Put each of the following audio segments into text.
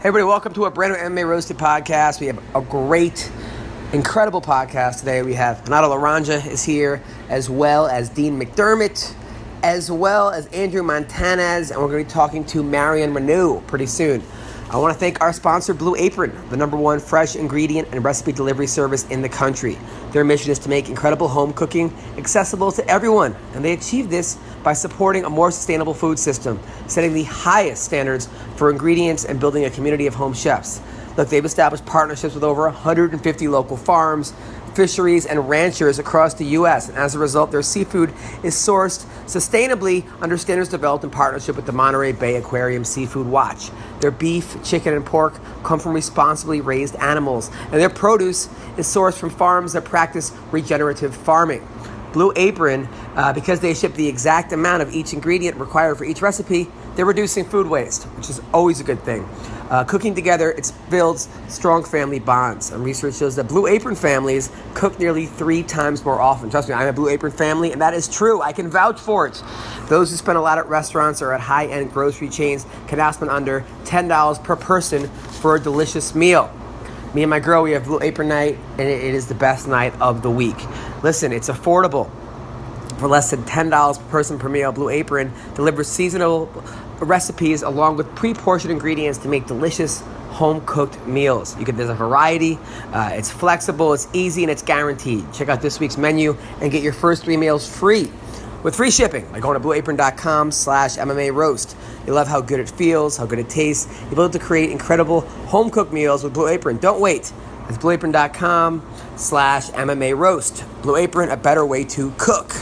Hey everybody, welcome to a brand new MMA Roasted podcast. We have a great, incredible podcast today. We have Renato Laranja is here, as well as Dean McDermott, as well as Andrew Montañez, and we're going to be talking to Marion Reneau pretty soon. I want to thank our sponsor, Blue Apron, the #1 fresh ingredient and recipe delivery service in the country. Their mission is to make incredible home cooking accessible to everyone, and they achieve this by supporting a more sustainable food system, setting the highest standards for ingredients and building a community of home chefs. Look, they've established partnerships with over 150 local farms, fisheries, and ranchers across the U.S., and as a result, their seafood is sourced sustainably under standards developed in partnership with the Monterey Bay Aquarium Seafood Watch. Their beef, chicken, and pork come from responsibly raised animals, and their produce is sourced from farms that practice regenerative farming. Blue Apron, because they ship the exact amount of each ingredient required for each recipe, they're reducing food waste, which is always a good thing. Cooking together, it builds strong family bonds. And research shows that Blue Apron families cook nearly 3 times more often. Trust me, I'm a Blue Apron family, and that is true. I can vouch for it. Those who spend a lot at restaurants or at high-end grocery chains can now spend under $10 per person for a delicious meal. Me and my girl, we have Blue Apron night, and it is the best night of the week. Listen, it's affordable. For less than $10 per person per meal, Blue Apron delivers seasonal recipes along with pre-portioned ingredients to make delicious home-cooked meals. There's a variety, it's flexible, it's easy, and it's guaranteed. Check out this week's menu and get your first 3 meals free with free shipping by going to blueapron.com/MMA roast. You'll love how good it feels, how good it tastes. You'll be able to create incredible home-cooked meals with Blue Apron. Don't wait. It's blueapron.com/MMA roast. Blue Apron, a better way to cook.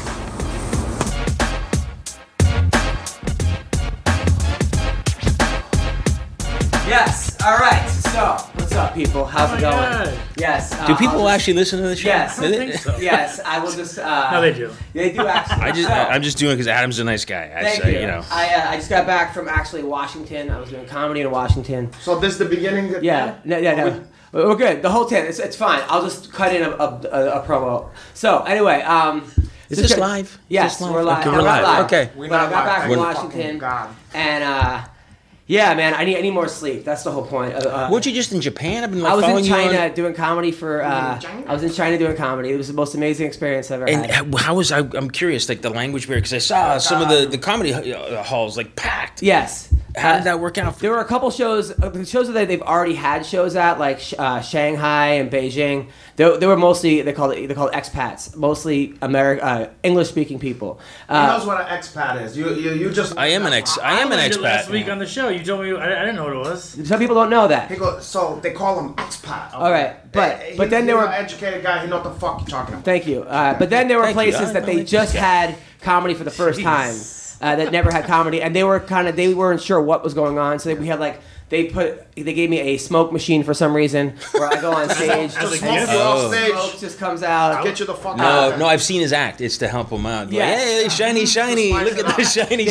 Yes. All right. So, what's up, people? How's it going? God. Yes. Do people actually listen to the show? Yes. I don't think so. Yes. I will just. No, they do. They do actually. I'm just doing it because Adam's a nice guy. Thank you. I just got back from actually Washington. I was doing comedy in Washington. So this is the beginning. Yeah. No. We're good. The whole 10. It's fine. I'll just cut in a promo. So anyway, Is this live? Yes, we're live. Okay, we're live. Okay. I got back from Washington, and yeah, man, I need more sleep. That's the whole point. Weren't you just in Japan? I've been I was in China China doing comedy for. I was in China doing comedy. It was the most amazing experience I've ever had. And how was I'm curious, like the language barrier, because I saw some of the comedy halls like packed. Yes. How did that work out? There were a couple shows. The shows that they've already had shows at, like Shanghai and Beijing. They were mostly they called expats, mostly English speaking people. He knows what an expat is. You just. I am an expat. Last week on the show, you told me I didn't know what it was. Some people don't know that. He goes, so they call him expat. All right, but then there were an educated guy. He know what the fuck you're talking about. Thank you. But then there were places that they just had comedy for the first time. That never had comedy, and they weren't sure what was going on, so we had they gave me a smoke machine for some reason where I go on stage smoke just comes out. Get you the fuck out. No, I've seen his act. It's to help him out. Yes. Like, hey, shiny, look at the shiny.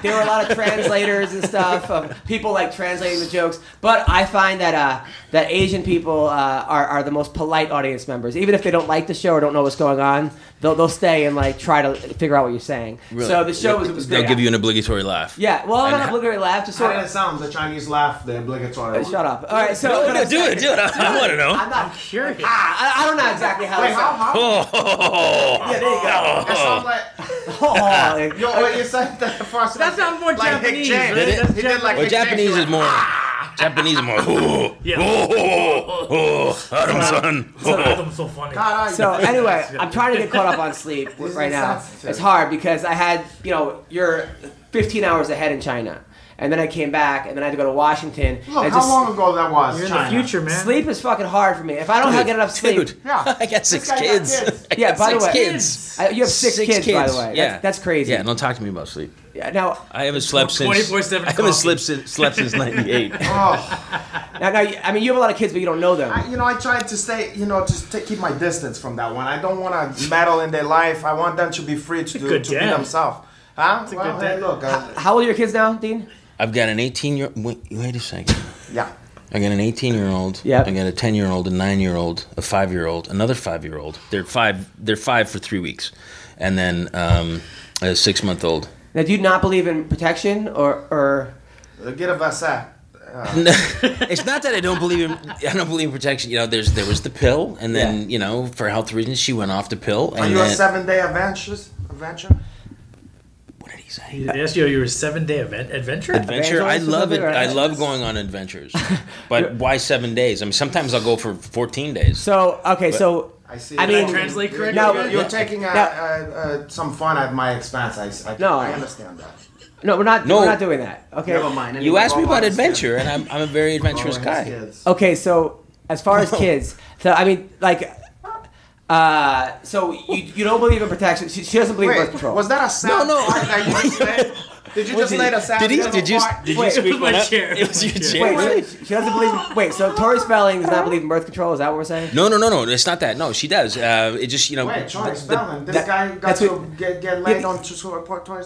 There were a lot of translators and stuff, of people translating the jokes. But I find that Asian people are the most polite audience members. Even if they don't like the show or don't know what's going on, they'll stay and try to figure out what you're saying. Really? So the show was great. They'll give you an obligatory laugh. Yeah, well, not an obligatory laugh, just sort How of. did it sound? The Chinese laugh, the obligatory. Shut up. All right, so No, do it. I want to know. I'm not Curious. I don't know exactly how. Wait, how? Yeah, there you go. That sounds like. Oh, Yo, what you said that first. That sounds more like Japanese. Hick James. Right? That's He did like Well, Hick Japanese James, is more. Japanese is more. Adam son. That's so funny. So anyway, I'm trying to get caught up on sleep right now. It's hard because I had, you're 15 hours ahead in China. And then I came back, and then I had to go to Washington. Look, how long ago that was? You're China. in the future, man. Sleep is fucking hard for me. If I don't get enough sleep. Dude, Yeah. I got 6 This guy got kids. kids. I Yeah, got by the 6 way. kids. You have 6 kids, by the way. Yeah. That's crazy. Yeah, don't talk to me about sleep. Yeah, now, I haven't slept since. 24/7 I haven't slept since '98. Oh. I mean, you have a lot of kids, but you don't know them. I tried to stay, keep my distance from that one. I don't want to meddle in their life. I want them to be free to be themselves. Huh? That's a good dad. Look. How old are your kids now, Dean? I've got an 18-year. Wait a second. Yeah. I got an 18-year-old. Yep. I got a 10-year-old, a 9-year-old, a 5-year-old, another 5-year-old. They're five for 3 weeks, and then a 6-month-old. Now, do you not believe in protection or? Get a vaccine. It's not that I don't believe in protection. You know, there was the pill, and then you know, for health reasons, she went off the pill. Are you a 7-day adventure? What did he say? He asked you, you're a 7-day adventure? Adventure. I love it. I love going on adventures. But why 7 days? I mean, sometimes I'll go for 14 days. So so. I see. I mean, translate correctly. No, you're taking some fun at my expense. I understand that. No, we're not doing that. Okay. Never mind. You asked me about adventure, and I'm a very adventurous guy. Okay, so as far as kids, so I mean, like, so you don't believe in protection. She doesn't believe in birth control. Was that a sound? No. Did you just lay the sound? Did you squeak one up? It was your chair. Wait, she doesn't believe. Wait, so Tori Spelling does not believe in birth control. Is that what we're saying? No. It's not that. No, she does. It just Wait, Tori Spelling. This guy got to get laid on Tori.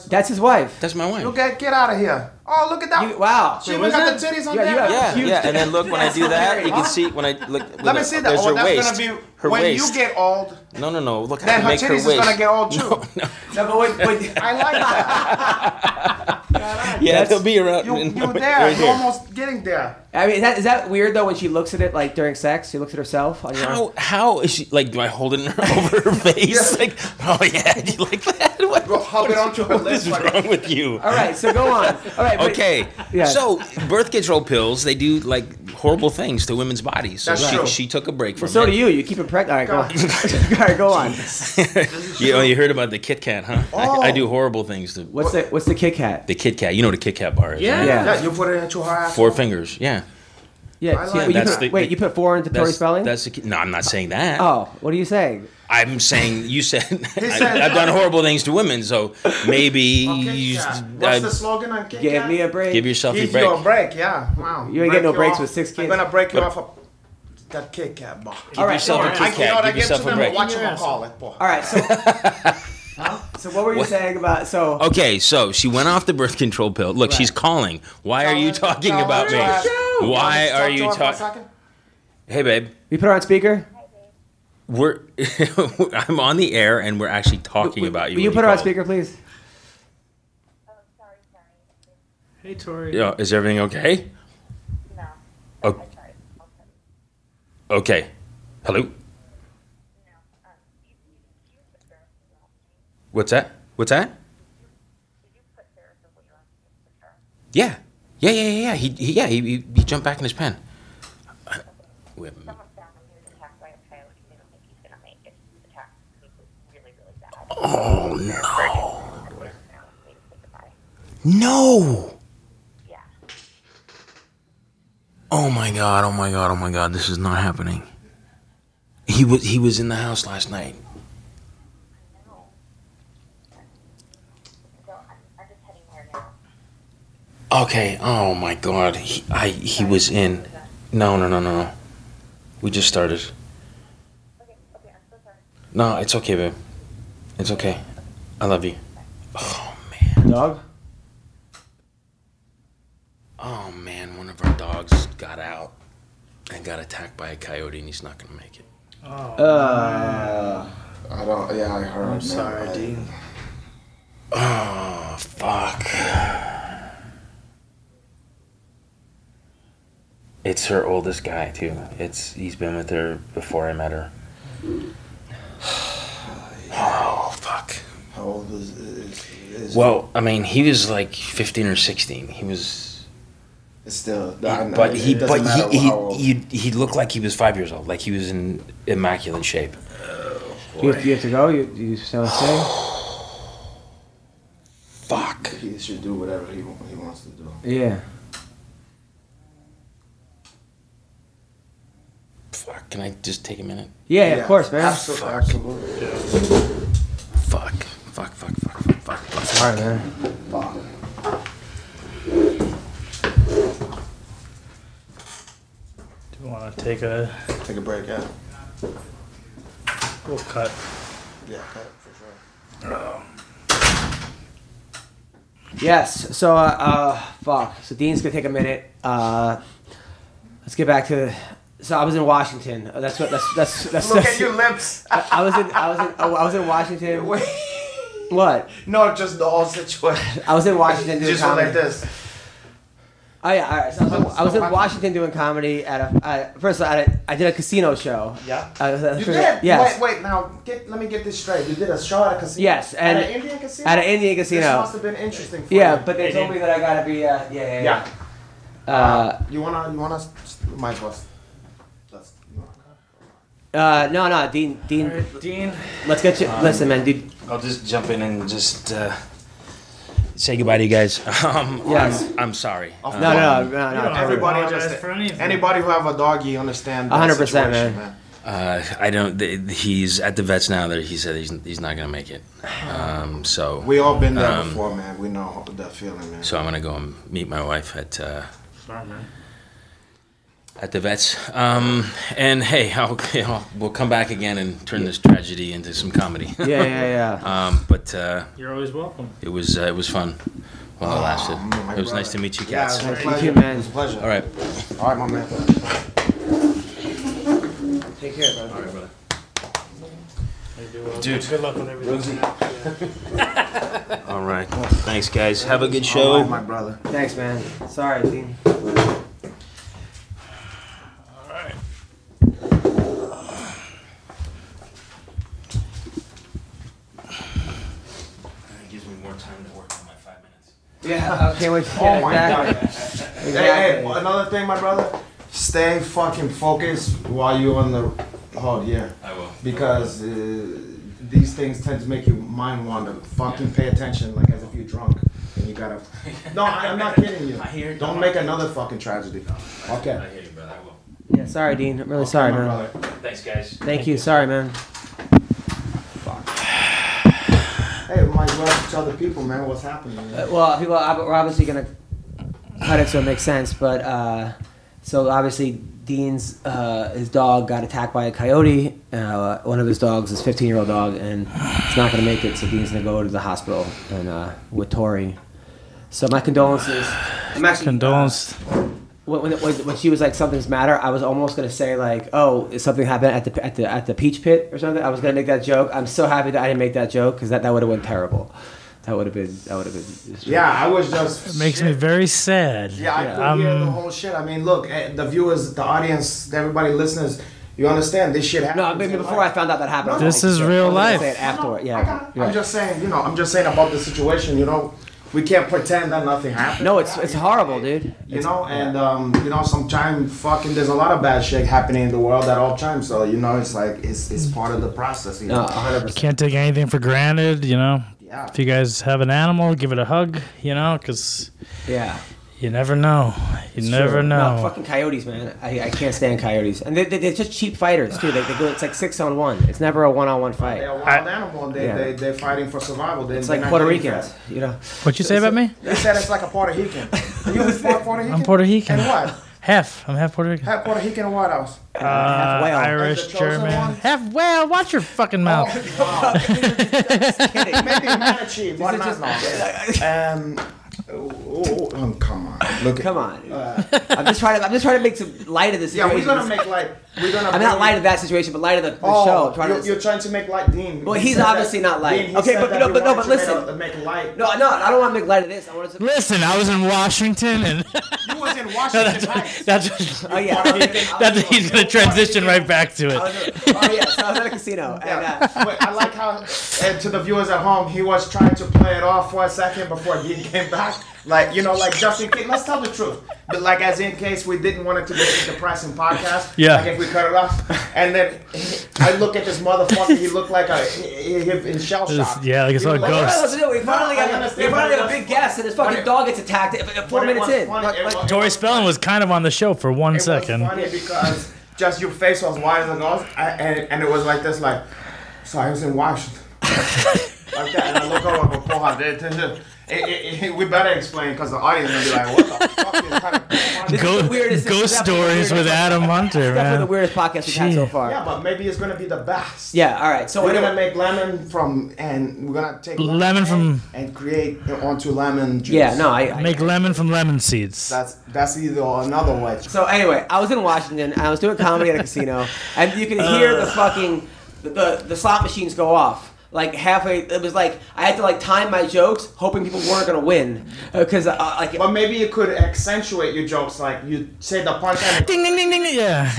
That's his wife. That's my wife. You get out of here. Oh, look at that. Wow. She even got the titties on there. Yeah. And then look, when I do that, you can see when I look. Let me see that. There's her That's waist. gonna be Her when waist. you get old. No. Look Then how her I make her titties waist. is gonna get old too. No. No, but wait. I like that. Yeah, they'll be around. You're there. You're almost getting there. I mean, is that weird though when she looks at it like during sex? She looks at herself on your arm? How is she like? Do I hold it over her face? Like, oh yeah, you like that? Go hug it onto her What is lips. wrong with you? All right, so go on. All right. But, Okay, Yeah. so birth control pills, they do like horrible things to women's bodies. So That's true. she took a break from So it. do you. You keep it pregnant. All right, go on. All right, go on. You heard about the Kit Kat, huh? Oh. I do horrible things to What's the Kit Kat? the Kit Kat. You know what a Kit Kat bar is? Yeah. right? Yeah. Yeah, you put it into her ass. 4 fingers. Yeah. Yeah. I so like you That's put, the- you put 4 into Tori Spelling? No, I'm not saying that. Oh, what are you saying? I'm saying you said said- I've done horrible things to women, so maybe Okay, you What's the slogan on Kit Give Kat? me a break. give yourself a Give break. you a break, yeah. Wow. You ain't getting no Break breaks off. with 6 kids. I'm gonna break you off of that Kit Kat bar. Give All right, yourself all a right. Kit Kat. Give yourself a break. What you gonna call it, boy? All right, so so what were you saying about so? Okay, so she went off the birth control pill. Look, she's calling. Why are you talking about me? Why are you talking? Hey, babe. You put her on speaker. We're I'm on the air and we're actually talking about you. Will you when put her on called. speaker, please? Hey, Tori. Yeah, is everything okay? No. Oh. I'm sorry. I'll tell you. Okay. Hello. No. You put Sarah What's that? What's that? Did you put Sarah what you're on for sure? Yeah. He jumped back in his pen. Wait, Someone found him. He was attacked by a coyote. They don't think he's gonna make it. The attack was really, really bad. Oh no! They say goodbye. No! Yeah. Oh my god! This is not happening. He was in the house last night. No. So I'm just heading there now. Okay. Oh my god. He was in. No. We just started. Okay, I'm so sorry. No, it's okay, babe. It's okay. I love you. Oh man. Dog. Oh man, one of our dogs got out and got attacked by a coyote, and he's not gonna make it. I don't. Yeah, I heard. I'm sorry, Dean. Oh fuck. It's her oldest guy too. He's been with her before I met her. Oh fuck. How old is Well, I mean, he was like 15 or 16. He was, It's still. but he looked like he was 5 years old. Like he was in immaculate shape. You have to go. You still stay. Fuck. He should do whatever he wants to do. Yeah. Fuck. Can I just take a minute? Yeah, of course, man. Absolutely. Fuck. All right, man. Fuck. Do you want to take a Take a break, yeah. little cut? Yeah, for sure. Yes. So, fuck. So Dean's gonna take a minute. Let's get back to. So I was in Washington. That's Look at your lips. I was in Washington. Wait. What? No, just the whole situation. I was in Washington. doing Just went like comedy. this. Oh yeah, all right. So I was in Washington doing comedy at a. First, I did a casino show. Yeah. You did? Yes. Wait. Now, let me get this straight. You did a show at a casino. Yes, and at an Indian casino. At an Indian casino. This must have been interesting for yeah, you. but they told me that I gotta be. Yeah. You wanna? Might as well. No, Dean. Right, Dean. Let's get you. Listen, man, dude. I'll just jump in and just say goodbye to you guys. Yes. I'm sorry. No. You don't have to Everybody apologize understand. for anything. Anybody who have a doggy understand. 100%, man. I don't. He's at the vets now. That he said he's not gonna make it. So We all been there before, man. We know that feeling, man. so I'm gonna go and meet my wife at Smart, man. at the vets. And hey, we'll come back again and turn this tragedy into some comedy. Yeah. But You're always welcome. it was fun while it lasted. my It was brother. nice to meet you, Yeah, cats. it was a Thank pleasure. you, man. It's a pleasure. All right. All right, my man. Take care, brother. All right, brother. Dude. Good luck with everything. All right. Thanks, guys. Have a good All show. right, my brother. Thanks, man. Sorry, Dean. It gives me more time to work on my 5 minutes. Yeah. Okay. Wait. Oh my exactly. God. Exactly. Hey, another thing, my brother. Stay fucking focused while you're on the road, yeah. I will. Because these things tend to make you mind wander. Fucking pay attention, like as if you're drunk. And you gotta. No, I'm not kidding you. I hear you. Don't make another fucking tragedy. Okay. I hear you, brother. I will. Yeah. Sorry, Dean. I'm really sorry, my man. brother. Thanks, guys. Thank you. Sorry, man. Hey, we might as well tell the people, man, what's happening. Man. Well, people, we're obviously gonna cut it so it makes sense, but so obviously Dean's his dog got attacked by a coyote. One of his dogs, his 15-year-old dog, and it's not gonna make it. So Dean's gonna go to the hospital and with Tori. So my condolences. I'm actually Condolence. when she was like something's matter, I was almost gonna say like, oh, is something happened at the Peach Pit or something. I was gonna make that joke. I'm so happy that I didn't make that joke because that would have went terrible. That would have been. Yeah, I was just. It makes me very sad. Yeah, I could hear the whole shit. I mean, look, the viewers, the audience, everybody, listeners, you understand this shit happens. No, maybe before I found out that happened. This is real life. Say it afterward. I Yeah. got it. I'm just saying, I'm just saying about the situation, we can't pretend that nothing happened. No, it's horrible, dude. Sometimes fucking there's a lot of bad shit happening in the world at all times. So it's like it's part of the process. No, 100%. Can't take anything for granted, Yeah. If you guys have an animal, give it a hug, because Yeah. you never know. You never know. No, fucking coyotes, man. I can't stand coyotes, and they're just cheap fighters too. They go. It's like 6-on-1. It's never a 1-on-1 fight. They're a wild animal. And they're fighting for survival. It's like Puerto Ricans, What'd you say about me? They said it's like a Puerto Rican. You Puerto Rican? I'm Puerto Rican. And what? Half. I'm half Puerto Rican. Half Puerto Rican and what else? half whale. Irish, As the chosen German. one? Half whale. Watch your fucking mouth. Maybe Manatee, but not come on. Look. Come on. I'm just trying to make some light of this. Yeah, situation. we're gonna make light. I'm not light of that situation, but light of the show. You're trying to make light, Dean. Well, he's obviously not light. Okay, but listen. Make light. No, I don't want to make light of this. I want to. Listen, I was in Washington, and You was in Washington Heights. that's Oh yeah. he's gonna transition right back to it. So I was at a casino, and Wait, I like how, and to the viewers at home, he was trying to play it off for a second before Dean came back. Like just in case, let's tell the truth. But like, as in case we didn't want it to be a depressing podcast. Yeah. Like if we cut it off, and then I look at this motherfucker, he looked like in shell shock. Yeah, like it's all He was ghosts. we finally have a big guest, and his fucking dog gets attacked 4 minutes in. Tori Spelling was kind of on the show for 1 second. It was funny because just your face was wide as a ghost, and it was like this, like, so I was in Washington. Like that, and I look over, we better explain because the audience will be like, what the fuck is kind of Ghost stories with Adam Hunter, Definitely the man. weirdest podcast we've had so far. Yeah, but maybe it's gonna be the best. Yeah, all right. So we're gonna make lemon and we're gonna take Lemon from and create onto lemon juice. Yeah, no, I make lemon from lemon seeds. That's either another way. So anyway, I was in Washington. I was doing comedy at a casino, and you can hear the fucking the slot machines go off. like halfway. It was like I had to like time my jokes, hoping people weren't gonna win, because like. But maybe you could accentuate your jokes, like you say the punchline. Ding ding ding ding. Yeah.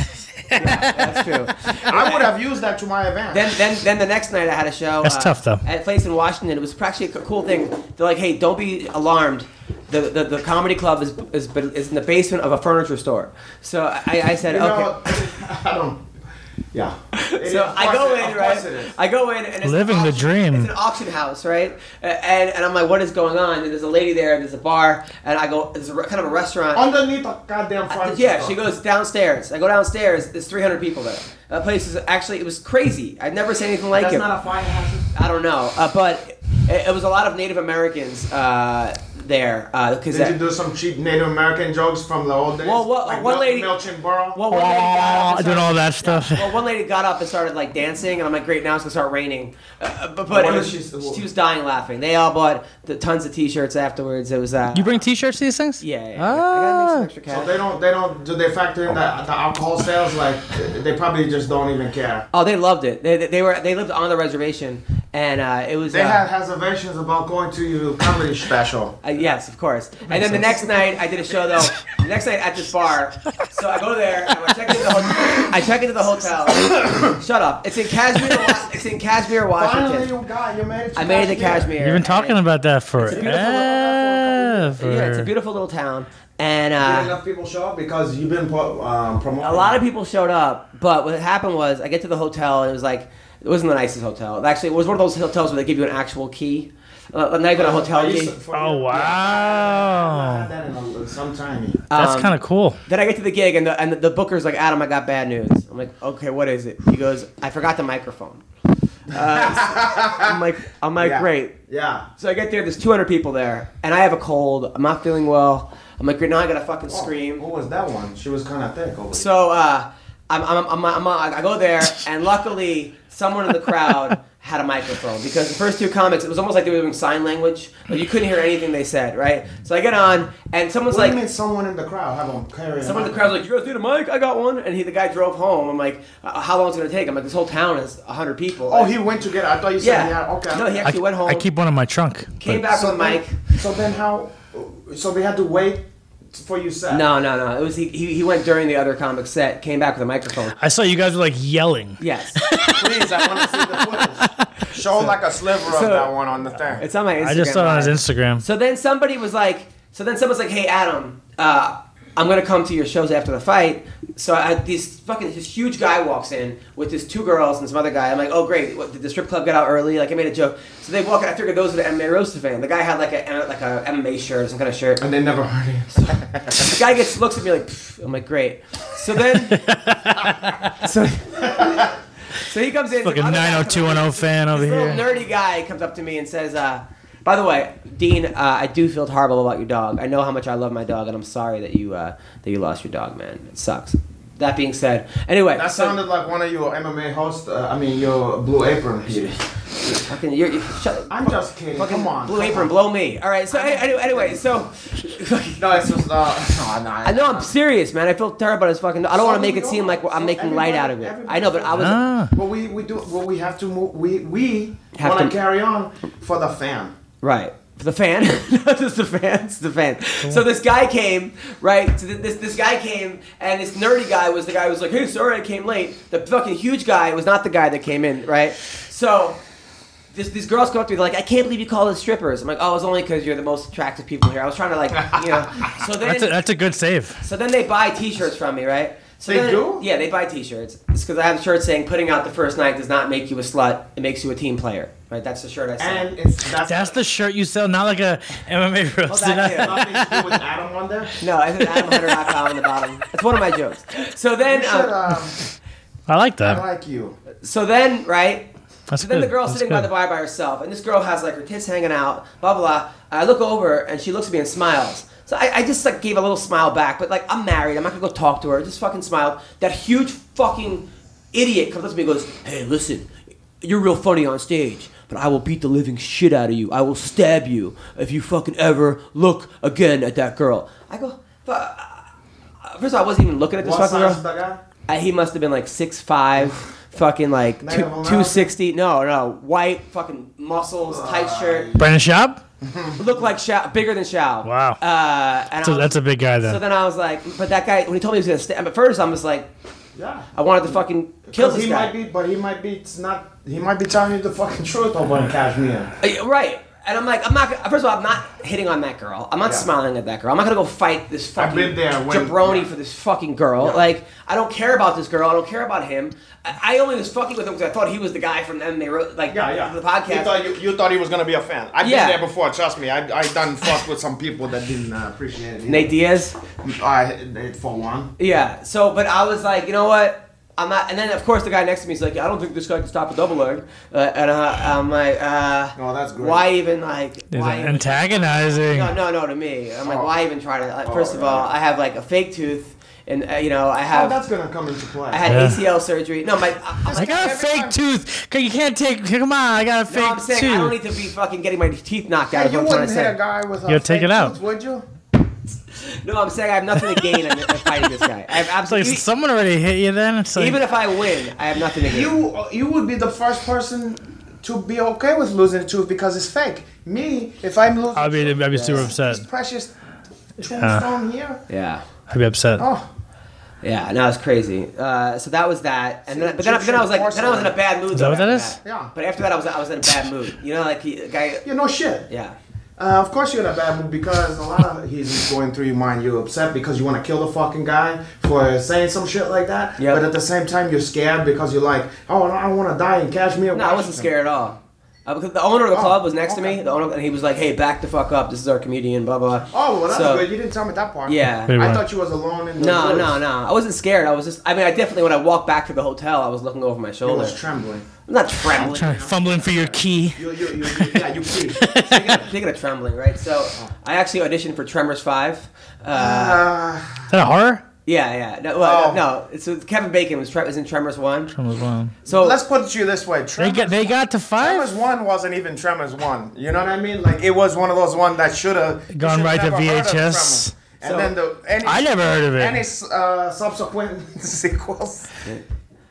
Yeah, that's true. I would have used that to my advantage. Then the next night I had a show. That's tough though. At a place in Washington. It was actually a cool thing. They're like, hey, don't be alarmed. The comedy club is in the basement of a furniture store. So I said, You know, okay. I don't. Yeah. So I go in, right? I go in and it's Living the dream. It's an auction house, right? And I'm like, what is going on? And there's a lady there. There's a bar, and I go. There's kind of a restaurant Underneath a goddamn front. Yeah, she goes downstairs. I go downstairs. There's 300 people there. That place is actually, it was crazy. I'd never seen anything like That's it. not a fire hazard. I don't know, but it was a lot of Native Americans there. Did you do some cheap Native American jokes from the old days? Well, like one lady, Milchingborough? well, one lady got up and doing all that stuff. Well, one lady got up and started like dancing, and I'm like, great, now it's gonna start raining. But What it did was, she- she was dying laughing. They all bought tons of T-shirts afterwards. It was You bring T-shirts to these things? yeah. I gotta make some extra cash. So they don't do they factor in the alcohol sales? Like they probably just don't even care. Oh, they loved it. They lived on the reservation, and it was. They had reservations about going to your comedy special. Yes, of course. And then the next night, I did a show though. The next night at this bar, so I go there. And I check into the hotel. Shut up! It's in Cashmere. It's in Cashmere, Washington. Finally, you made it. To I made it to Cashmere. You've been talking about that forever. Yeah, it's a beautiful little town, and Did enough people show up because you've been promoting? a lot of people showed up. But what happened was, I get to the hotel, and it was like, it wasn't the nicest hotel. Actually, it was one of those hotels where they give you an actual key. Not even a hotel key. Oh, wow. I had that in some time. That's kind of cool. Then I get to the gig, and the booker's like, Adam, I got bad news. I'm like, okay, what is it? He goes, I forgot the microphone. I'm like, Yeah. great. Yeah. So I get there, there's 200 people there, and I have a cold. I'm not feeling well. I'm like, great, now I gotta fucking scream. Who was that one? She was kind of thick over So I go there, and luckily someone in the crowd had a microphone, because the first two comics, it was almost like they were doing sign language. Like you couldn't hear anything they said, right? So I get on, and someone's What do like, you mean someone in the crowd have them carry? someone in the crowd's like, you guys need a mic? I got one. And the guy drove home. I'm like, how long is it gonna take? I'm like, this whole town is 100 people. Oh, he went to get it. I thought you said Yeah. he had. Okay. No, he actually went home. I keep one in my trunk. Came but- back with a mic. So then how? So they had to wait for you set. No. It was he went during the other comic's set. Came back with a microphone. I saw you guys were like yelling. Yes, Please, I want to see the footage. Show like a sliver of So- that one on the thing. it's on my Instagram. I just saw it on his Live. Instagram. So then someone's like, hey Adam, I'm gonna come to your shows after the fight. So this huge guy walks in with his two girls and some other guy. I'm like, oh great, what, did the strip club get out early? Like I made a joke. So they walk in. I figured those were the MMA roaster fan. The guy had like a MMA shirt or some kind of shirt. And they never heard it. The guy looks at me like, pfft. I'm like, great. So then, so he comes in. Fucking some other guy comes up to me. 90210 fan over This little here. nerdy guy comes up to me and says, by the way, Dean, I do feel horrible about your dog. I know how much I love my dog, and I'm sorry that you lost your dog, man. It sucks. That being said, anyway. That sounded like one of your MMA hosts. Your Blue Apron. Fucking, shut, I'm just kidding. fucking Come on. Blue Apron, blow me. All right. So anyway, so. No, it's just. I know I'm serious, man. I feel terrible about his fucking. I don't want to make it seem like I'm making light out of it. I know, but I was. Well, we do. Well, we have to move. We Have want to- to carry on for the fan. Right. For the fan, not just the fans, the fan. So this guy came, right? So this guy came, and this nerdy guy was the guy who was like, "Hey, sorry, I came late." The fucking huge guy was not the guy that came in, right? So these girls come up to me, they're like, "I can't believe you call us strippers." I'm like, "Oh, it's only because you're the most attractive people here." I was trying to So then, That's a good save. so then they buy T-shirts from me, right? So They then, do? Yeah, they buy T-shirts. It's because I have a shirt saying, "Putting out the first night does not make you a slut; it makes you a team player." Right? That's the shirt I sell. And That's the shirt you sell, not like a MMA roasted. that too. nothing to do with Adam on there. No, it's AdamHunter.com on the bottom. It's one of my jokes. So then, You should, I like I that. like you. right? That's So then good. the girl's That's sitting by good. the bar by herself, and this girl has like her tits hanging out, blah blah blah. I look over, and she looks at me and smiles. So I just like gave a little smile back, but like I'm married, I'm not gonna go talk to her. I just fucking smiled. That huge fucking idiot comes up to me and goes, "Hey, listen, you're real funny on stage, but I will beat the living shit out of you. I will stab you if you fucking ever look again at that girl." I go, first of all, I wasn't even looking at this What fucking size girl. is the guy? He must have been like 6'5", fucking like Native American? 260. No, white, fucking muscles, tight shirt. Brandon Schaub? Looked like Shao, bigger than Shao. Wow. And So that's a big guy then. So then I was like, but that guy, when he told me he was gonna stay, at first I was like, Yeah. I wanted to fucking kill this he guy. might be, but he might be. It's not. He might be telling you the fucking truth over in Kashmir. Right. And I'm like, I'm not. First of all, I'm not hitting on that girl. I'm not smiling at that girl. I'm not gonna go fight this fucking I've been there when- jabroni for this fucking girl. Yeah. Like, I don't care about this girl. I don't care about him. I only was fucking with him because I thought he was the guy from them. They wrote like the podcast. You thought he was gonna be a fan. I've Yeah. been there before. Trust me. I done fucked with some people that didn't appreciate it. Nate Diaz. For one. Yeah. So, but I was like, you know what? I'm not. And then of course the guy next to me is like, I don't think this guy can stop a double leg. And I'm like, Oh, that's great. why even like? He's Why even, antagonizing. no, to me. I'm like, Oh. why even try to? Like, Oh, first of all, I have like a fake tooth, and I Oh, have. that's gonna come into play. I had Yeah. ACL surgery. No, I got a fake tooth. You can't take. Come on, I got a fake No, I'm saying tooth. I don't need to be fucking getting my teeth knocked out. Hey, Is you what I'm trying wouldn't to hit a say. guy with a You'll take fake it out. tooth, would you? No, I'm saying I have nothing to gain in fighting this guy. I have It's like absolutely. someone already hit you. Then it's like Even if I win, I have nothing to gain. You would be the first person to be okay with losing a tooth because it's fake. Me, if I'm losing, I'd be super upset. this precious tombstone here. Yeah. Oh, Yeah, no, it's crazy. So that was that, and then, but then I was like, then I was in a bad mood. Is that what that after is? Yeah. But after that, I was in a bad mood. You know, like the guy. you know shit. Yeah. Of course you're in a bad mood because a lot of he's going through your mind. You're upset because you want to kill the fucking guy for saying some shit like that. Yep. But at the same time, you're scared because you're like, oh, I don't want to die in Kashmir. No, I wasn't scared at all. Because the owner of the club was next to okay. me. The owner, and he was like, "Hey, back the fuck up. This is our comedian." Blah blah. Oh, well, that's So- good. You didn't tell me that part. Yeah. Wait, I what? thought you was alone in the No, woods. no, no. I wasn't scared. I was just. I mean, I definitely when I walked back to the hotel, I was looking over my You shoulder. was trembling. I'm not trembling. fumbling for your key. Yeah, you please. Speaking of trembling, right? So I actually auditioned for Tremors 5. Is that a horror? Yeah. No, well, Oh. no. So Kevin Bacon was in Tremors 1. Tremors 1. So Let's put it to you this way. They got to 5. Tremors 1 wasn't even Tremors 1. You know what I mean? Like, it was one of those one that should have Gone right to VHS. And So- then I never heard of it. any subsequent sequels.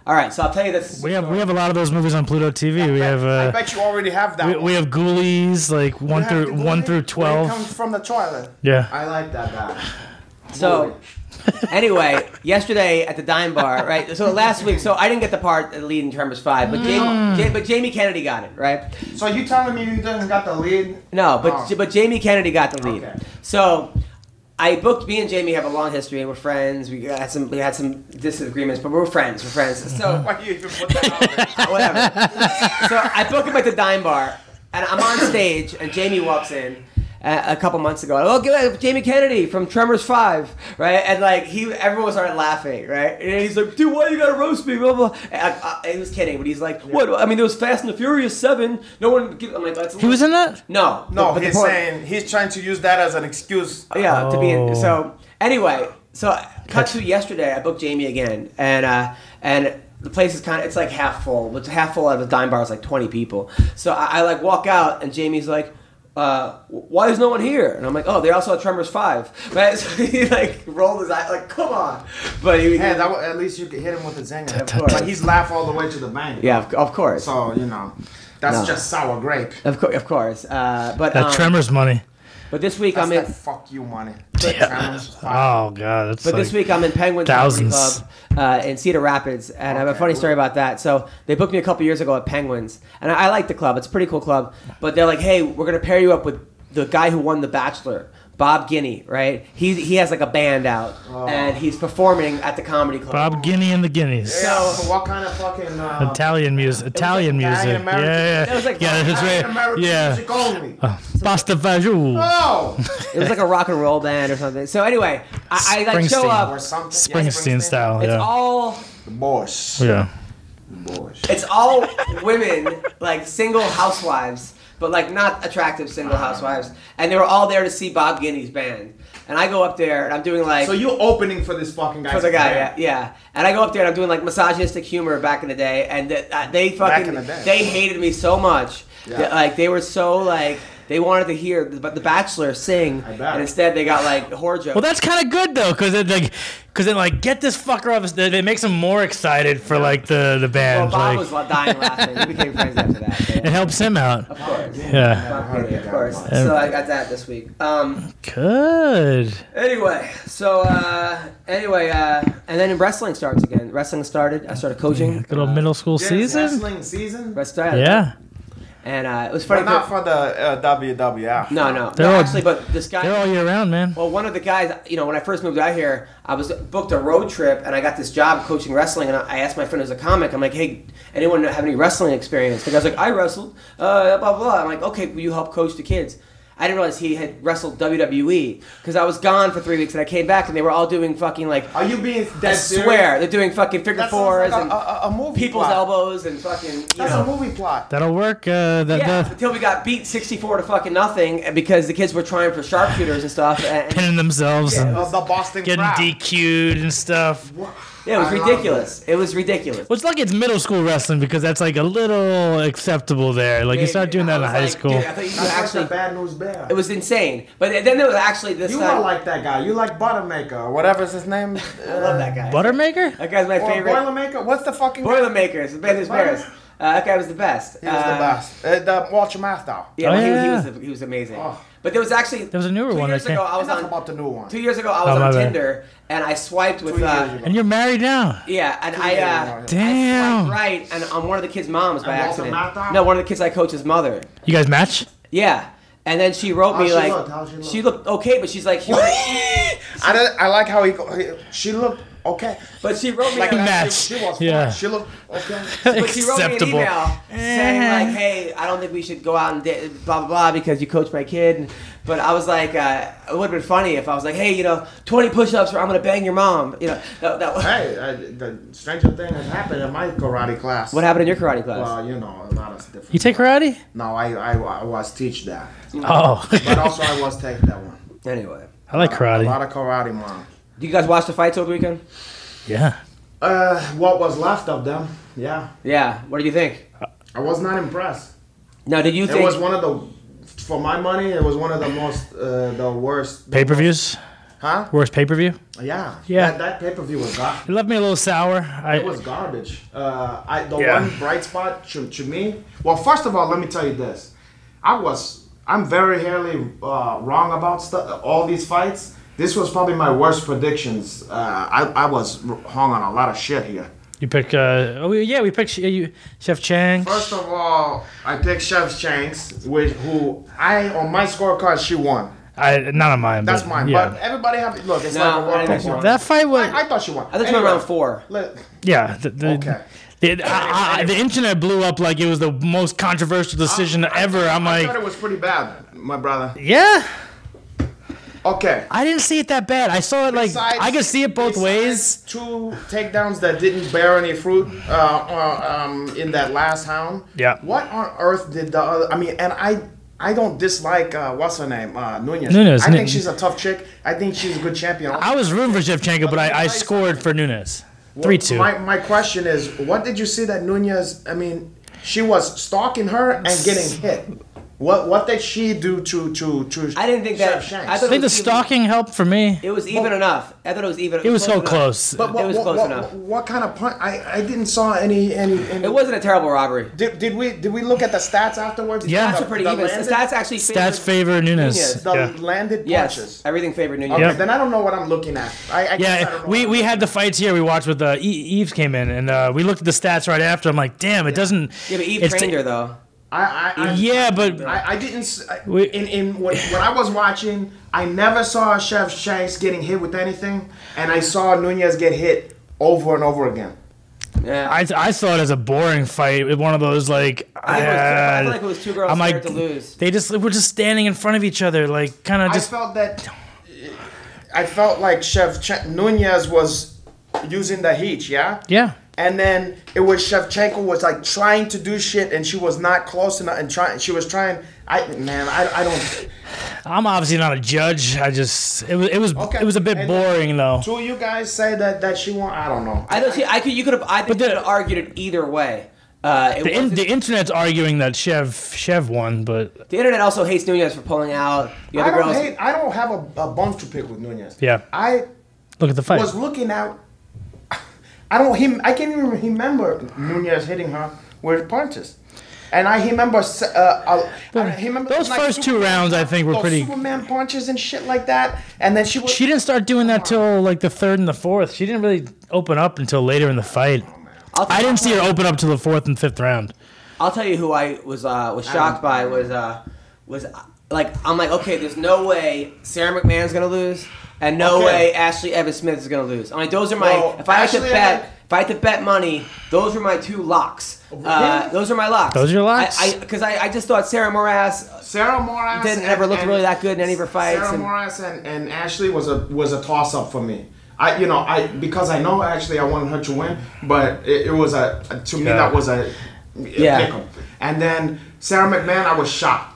all right. So I'll tell you this. We have a lot of those movies on Pluto TV. We have I bet you already have that. we have Ghoulies like You 1 have through the 1 movie through where it 12. comes from the toilet. Yeah. I like that guy. So anyway, yesterday at the Dime Bar, right? So last week, so I didn't get the part the lead in Tremors 5, but Jamie Kennedy got it, right? So you telling me you didn't got the lead? No, but Oh. but Jamie Kennedy got the lead. Okay. So I booked. Me and Jamie have a long history, and we're friends. We had some disagreements, but we're friends. We're friends. So Why do you even put that out there? whatever. So I book him at the Dime Bar, and I'm on stage, and Jamie walks in. A couple months ago, oh, give Jamie Kennedy from Tremors 5, right? And like everyone started laughing, right? And he's like, dude, why you gotta roast me? Blah blah. And he was kidding, but he's like, what? I mean, there was Fast and the Furious 7. No one. I'm like, that's. He was in that? No, No, but the he's point- saying he's trying to use that as an excuse. Yeah, to be in. Oh. So anyway, cut to yesterday. I booked Jamie again, and the place is it's like half full. It's half full out of the Dime Bar is like 20 people. So I like walk out, and Jamie's like, why is no one here? And I'm like, oh, they also had Tremors 5. Right? So he like rolled his eye, like, come on. But he, Hey, at least you could hit him with a zinger. Of course. But he's laughed all the way to the bank. yeah, of course. So, that's No. just sour grape. Of course. But That Tremors money. But this week That's I'm in. that fuck you money. Oh god, that's But like this week I'm in Penguins Comedy thousands. Club in Cedar Rapids, and I have a funny story about that. So they booked me a couple years ago at Penguins, and I like the club. It's a pretty cool club. But they're like, hey, we're gonna pair you up with the guy who won The Bachelor, Bob Guinea, right? He has like a band out, and he's performing at the comedy club. Bob Guinea and the Guineas. Yeah, so what kind of fucking... Italian music. Italian music. Yeah, Italian-American- yeah. It was like yeah, that's American right. Yeah. music only. Pasta fagioli. Oh! It was like a rock and roll band or something. So anyway, I like show Springsteen. up. Or something. Springsteen style. It's Yeah. all The boss. Yeah. Boss. it's all women, like single housewives, but like not attractive single housewives, and they were all there to see Bob Guinea's band. And I go up there and I'm doing like So you're opening for this fucking guy. for the guy, yeah. And I go up there and I'm doing like misogynistic humor back in the day, and they fucking in the day. they hated me so much. Yeah. That, like they were so like They wanted to hear the Bachelor sing, and instead they got like horror jokes. Well, that's kind of good though, because then get this fucker off. It makes them more excited for like the band. Well, Bob like, was dying laughing. We became friends after that. So, it helps him out. Of course. Yeah. Of course. So I got that this week. Good. Anyway, and then wrestling starts again. Wrestling started. I started coaching. Good old middle school season. Wrestling season? Yeah. And it was funny. But not for the WWF. No. But this guy. They're all year round, man. Well, one of the guys, when I first moved out here, I was booked a road trip, and I got this job coaching wrestling, and I asked my friend who's a comic, I'm like, hey, anyone have any wrestling experience? The guy's like, I wrestled, blah, blah, blah. I'm like, okay, will you help coach the kids? I didn't realize he had wrestled WWE because I was gone for 3 weeks and I came back and they were all doing fucking like. Are you being dead serious? I swear they're doing fucking figure fours like and a movie people's plot. elbows and fucking. That's a movie plot. That'll work. Until we got beat 64 to fucking nothing because the kids were trying for sharpshooters and stuff. And pinning themselves. And the Boston getting crab. DQ'd and stuff. Yeah, it was ridiculous. It was ridiculous. Well, it's like it's middle school wrestling because that's like a little acceptable there. Like you start doing that in high school. Dude, I thought you That's actually like the Bad News Bear. It was insane. But then there was actually this You time. are like that guy. You like Buttermaker or whatever's his name. I love that guy. Buttermaker? That guy's my Or favorite. Boilermaker. What's the fucking guy? Boilermakers. The Bad News Bears. That guy was the best. He was the best. The Walter Matthau. Yeah, Oh, well, yeah. he was amazing. Oh. But there was actually There was a newer 2 one. years ago. I was Enough on. about the new one. 2 years ago, I was my on bad. Tinder and I swiped with. 2 years ago. And you're married now. Yeah, and Damn. I swiped right, and on one of the kids' moms by And Walter accident. Matthau? No, one of the kids I coach's mother. You guys match? Yeah, and then she wrote me How'd she like look? How'd she look? she looked okay, but she's like, I like how she looked okay. but she wrote me Like like, match. She was Yeah. fine. She looked okay. but she wrote me an Acceptable. email saying like, hey, I don't think we should go out and blah blah blah because you coach my kid. But I was like, it would have been funny if I was like, hey, 20 push-ups or I'm gonna bang your mom. That Hey, the stranger thing has happened in my karate class. What happened in your karate class? Well, a lot of different. You take karate? No, I was teach that, Oh. but also I was take that one. Anyway, I like A karate. lot of karate, mom. do you guys watch the fights over the weekend? Yeah. What was left of them? Yeah, Yeah. What do you think? I was not impressed. Now, did you It think? was one of the, for my money, it was one of the most, the worst. Pay-per-views? Huh? Worst pay-per-view? Yeah. Yeah. That pay-per-view was garbage. It left me a little sour. It was garbage. The Yeah. one bright spot to me. Well, first of all, let me tell you this. I'm very rarely wrong about all these fights. This was probably my worst predictions. I was hung on a lot of shit here. You pick, we picked Chef Chang. First of all, I picked Chef Shanks, on my scorecard, she won. Not on mine. That's but, mine. Yeah. But everybody it's No, like a I world didn't think she performance. won. That fight was... I thought she won. I thought you were around 4. Yeah. Okay. The internet blew up like it was the most controversial decision ever. I'm I like, thought it was pretty bad, my brother. yeah. Okay. I didn't see it that bad. I saw it like, Besides- I could see it both ways. 2 takedowns that didn't bear any fruit in that last round. Yeah. What on earth did the other? I mean, and I don't dislike what's her name, Nunez. Nunez. I think she's a tough chick. I think she's a good champion. I was rooting for Shevchenko, but I scored for Nunez. 3-2. My question is, what did you see that Nunez? I mean, she was stalking her and getting hit. What did she do to I didn't think that. Chef Shanks? I thought I think the stalking helped for me. It was even enough. I thought it was even. It was so enough. close. But It was close enough. What kind of punch? I didn't saw any. It wasn't a terrible robbery. Did we look at the stats afterwards? Yeah. Stats are pretty even. landed- Stats actually. Stats favor Nunez. The Yeah. landed Yes, punches. everything favored Nunez. Okay, Yep. then I don't know what I'm looking at. I guess I Yeah, don't know we what I'm had the fights here. We watched with Eves came in, and we looked at the stats right after. I'm like, damn, it doesn't. Yeah, but Eve it's trained her though. Yeah, but I didn't. We- When I was watching, I never saw Chef Shanks getting hit with anything, and I saw Nunez get hit over and over again. Yeah. I saw it as a boring fight. One of those like. I feel like it was 2 girls I'm scared like, to lose. they were just standing in front of each other, like kind of just. I felt like Nunez was using the heat, yeah. Yeah. And then it was Shevchenko was like trying to do shit, and she was not close enough, and she was trying. I don't. I'm obviously not a judge. It was a bit And boring though. 2 of you guys say that she won. I don't know. I thought you could have. I think you could have argued it either way. The internet's arguing that Chev won, but The internet also hates Nunez for pulling out. The other girls. I don't have a bone to pick with Nunez. yeah. I Look at the fight. was looking out. I can't even remember Nunez hitting her with punches. And I remember, Those first two rounds, I think, were those pretty. Superman punches and shit like that. And then she She didn't start doing that till like the third and the fourth. She didn't really open up until later in the fight. I didn't see her open up till the fourth and fifth round. I'll tell you who I was shocked by was like I'm like, okay, there's no way Sarah McMahon's gonna lose, and no way Ashley Evans Smith is gonna lose. I'm like, those are my if I had to bet money, those were my two locks. Those are my locks. Those are your locks? Because I just thought Sarah Moras didn't ever look really that good in any of her fights. Sarah Moras and Ashley was a toss up for me. Because I know Ashley, I wanted her to win, but it was to me that was a pick 'em. And then Sarah McMahon, I was shocked.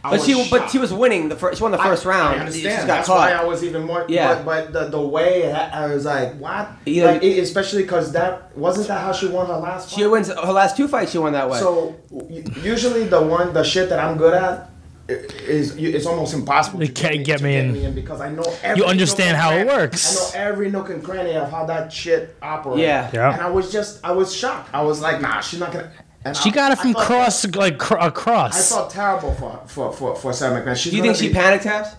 But she was winning she won the first round. I understand. She just got That's caught. why I was even more. Yeah. But the way I was like, what? Especially because wasn't that how she won her last fight? She wins her last two fights. She won that way. So usually the shit that I'm good at is it's almost impossible They to can't get me in because I know every You understand how it works. I know every nook and cranny of how that shit operates. Yeah. And I was shocked. I was like, nah, she's not gonna. And She got it from across. I felt terrible for Sarah McMahon. Do you think she panic tapped?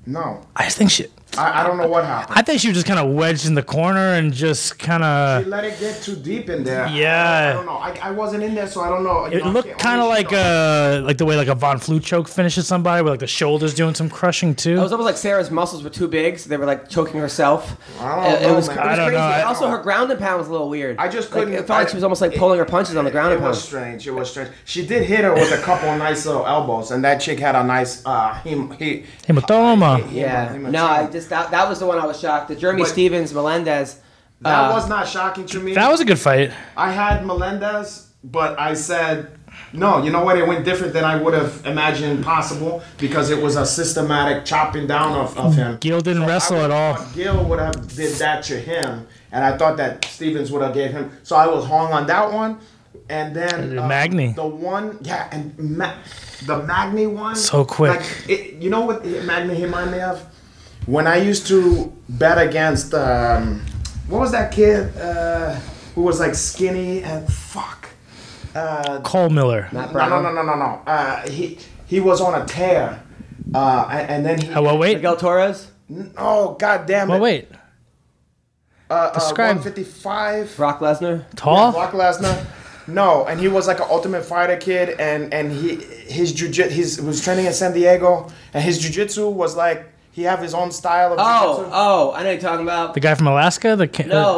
No. I just think I don't know what happened. I think she was just kind of wedged in the corner and just kind of. She let it get too deep in there. Yeah. I don't know. I wasn't in there, so I don't know. It looked kind of like the way like a Von Flue choke finishes somebody, with like the shoulders doing some crushing too. It was almost like Sarah's muscles were too big, so they were like choking herself. It was I don't crazy. know. And also, her ground and pound was a little weird. I just couldn't. It felt like she was almost like pulling her punches on the ground and It pound. was strange. It was strange. She did hit her with a couple of nice little elbows, and that chick had a nice Hematoma. Yeah. No, I just that was the one I was shocked. The Jeremy Stevens Melendez. That was not shocking to me. That was a good fight. I had Melendez, but I said, no, you know what? It went different than I would have imagined possible because it was a systematic chopping down of him. Gil didn't wrestle at all. Gil would have did that to him, and I thought that Stevens would have gave him. So I was hung on that one, and then Magny. The one, and the Magny one. So quick. You know what Magny reminded me of? When I used to bet against, what was that kid who was like skinny and fuck? Cole Miller. No. He was on a tear, and then he. What weight? Miguel Torres. Oh God damn it! What weight? Describe. 155. Brock Lesnar. Tall? Yeah, Brock Lesnar. No, and he was like an Ultimate Fighter kid, and his jiu-jitsu, he was training in San Diego, and his jiu-jitsu was like. He have his own style of jiu-jitsu. Oh, I know you're talking about. The guy from Alaska? No,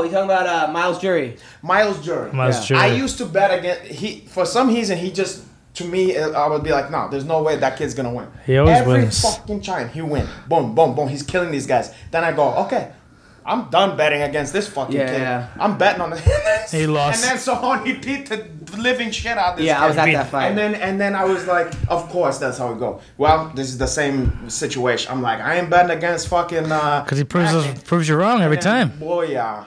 you're talking about Miles Jury. Miles Jury. Jury. I used to bet against for some reason he just to me I would be like, no, there's no way that kid's gonna win. He always wins. Every fucking time he win. Boom, boom, boom. He's killing these guys. Then I go, okay. I'm done betting against this fucking kid. Yeah. I'm betting on the He lost. And then so on, he beat the living shit out of this kid. I was at that fight. And then I was like, of course, that's how it go. Well, this is the same situation. I'm like, I ain't betting against fucking. Because he proves you wrong every time. Boy, yeah.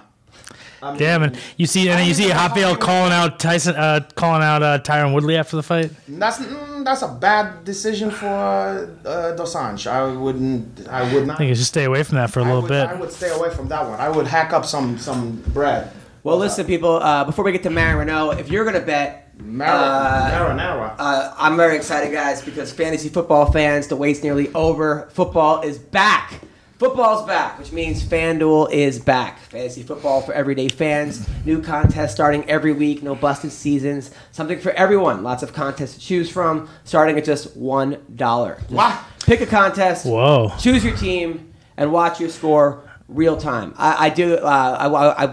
Damn it! You see Rafael calling out Tyron Woodley after the fight. That's a bad decision for Dosanjh. I would not. I think you should stay away from that for a little bit. I would stay away from that one. I would hack up some bread. Well, listen, people. Before we get to Marion Reneau, if you're gonna bet, Marinara. I'm very excited, guys, because fantasy football fans, the wait's nearly over. Football is back. Football's back, which means FanDuel is back. Fantasy football for everyday fans. New contests starting every week. No busted seasons. Something for everyone. Lots of contests to choose from, starting at just $1. What? Pick a contest. Whoa. Choose your team and watch your score real time. I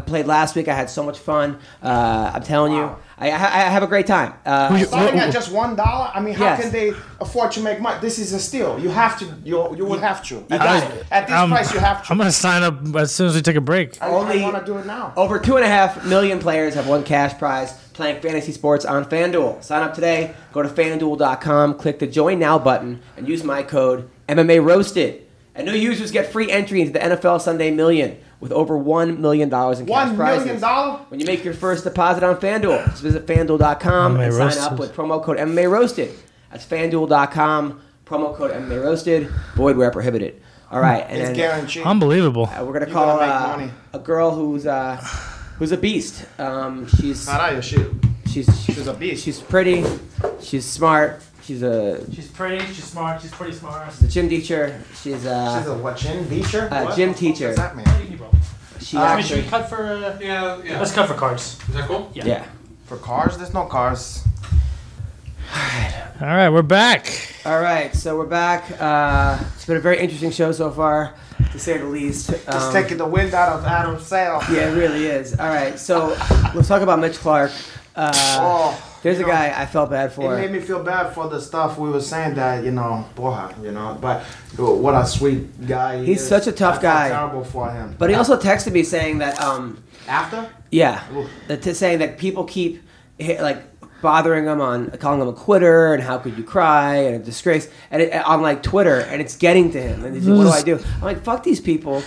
played last week. I had so much fun. I'm telling you. I have a great time. Starting at just $1. I mean, how can they afford to make money? This is a steal. You have to. You would have to. At this price, you have to. I'm gonna sign up as soon as we take a break. I want to do it now. Over 2.5 million players have won cash prize playing fantasy sports on FanDuel. Sign up today. Go to FanDuel.com, click the Join Now button, and use my code MMA Roasted. And new users get free entry into the NFL Sunday Million. with over $1 million in cash prizes. $1 million? When you make your first deposit on FanDuel, just visit FanDuel.com and sign up with promo code MMA Roasted. That's FanDuel.com, promo code MMA Roasted, void where prohibited. All right. And it's guaranteed. Unbelievable. We're going to call a girl who's a beast. She's a beast. She's pretty. She's smart. She's pretty. She's smart. She's pretty smart. She's a gym teacher. She's a what? Gym teacher? Gym teacher. What does that mean? She actually. Should we cut for? Yeah. Let's cut for cards. Is that cool? Yeah. For cars? There's no cars. All right, we're back. All right, so we're back. It's been a very interesting show so far, to say the least. It's taking the wind out of Adam's sail. Yeah, it really is. All right, so let's talk about Mitch Clark. There's a guy I felt bad for. It made me feel bad for the stuff we were saying that, but what a sweet guy he He's is. such a tough guy. Terrible for him. But he also texted me saying that... After? Yeah. Saying that people keep, bothering him on calling him a quitter and how could you cry and a disgrace and on Twitter, and it's getting to him, and he's like, what do? I'm like, fuck these people.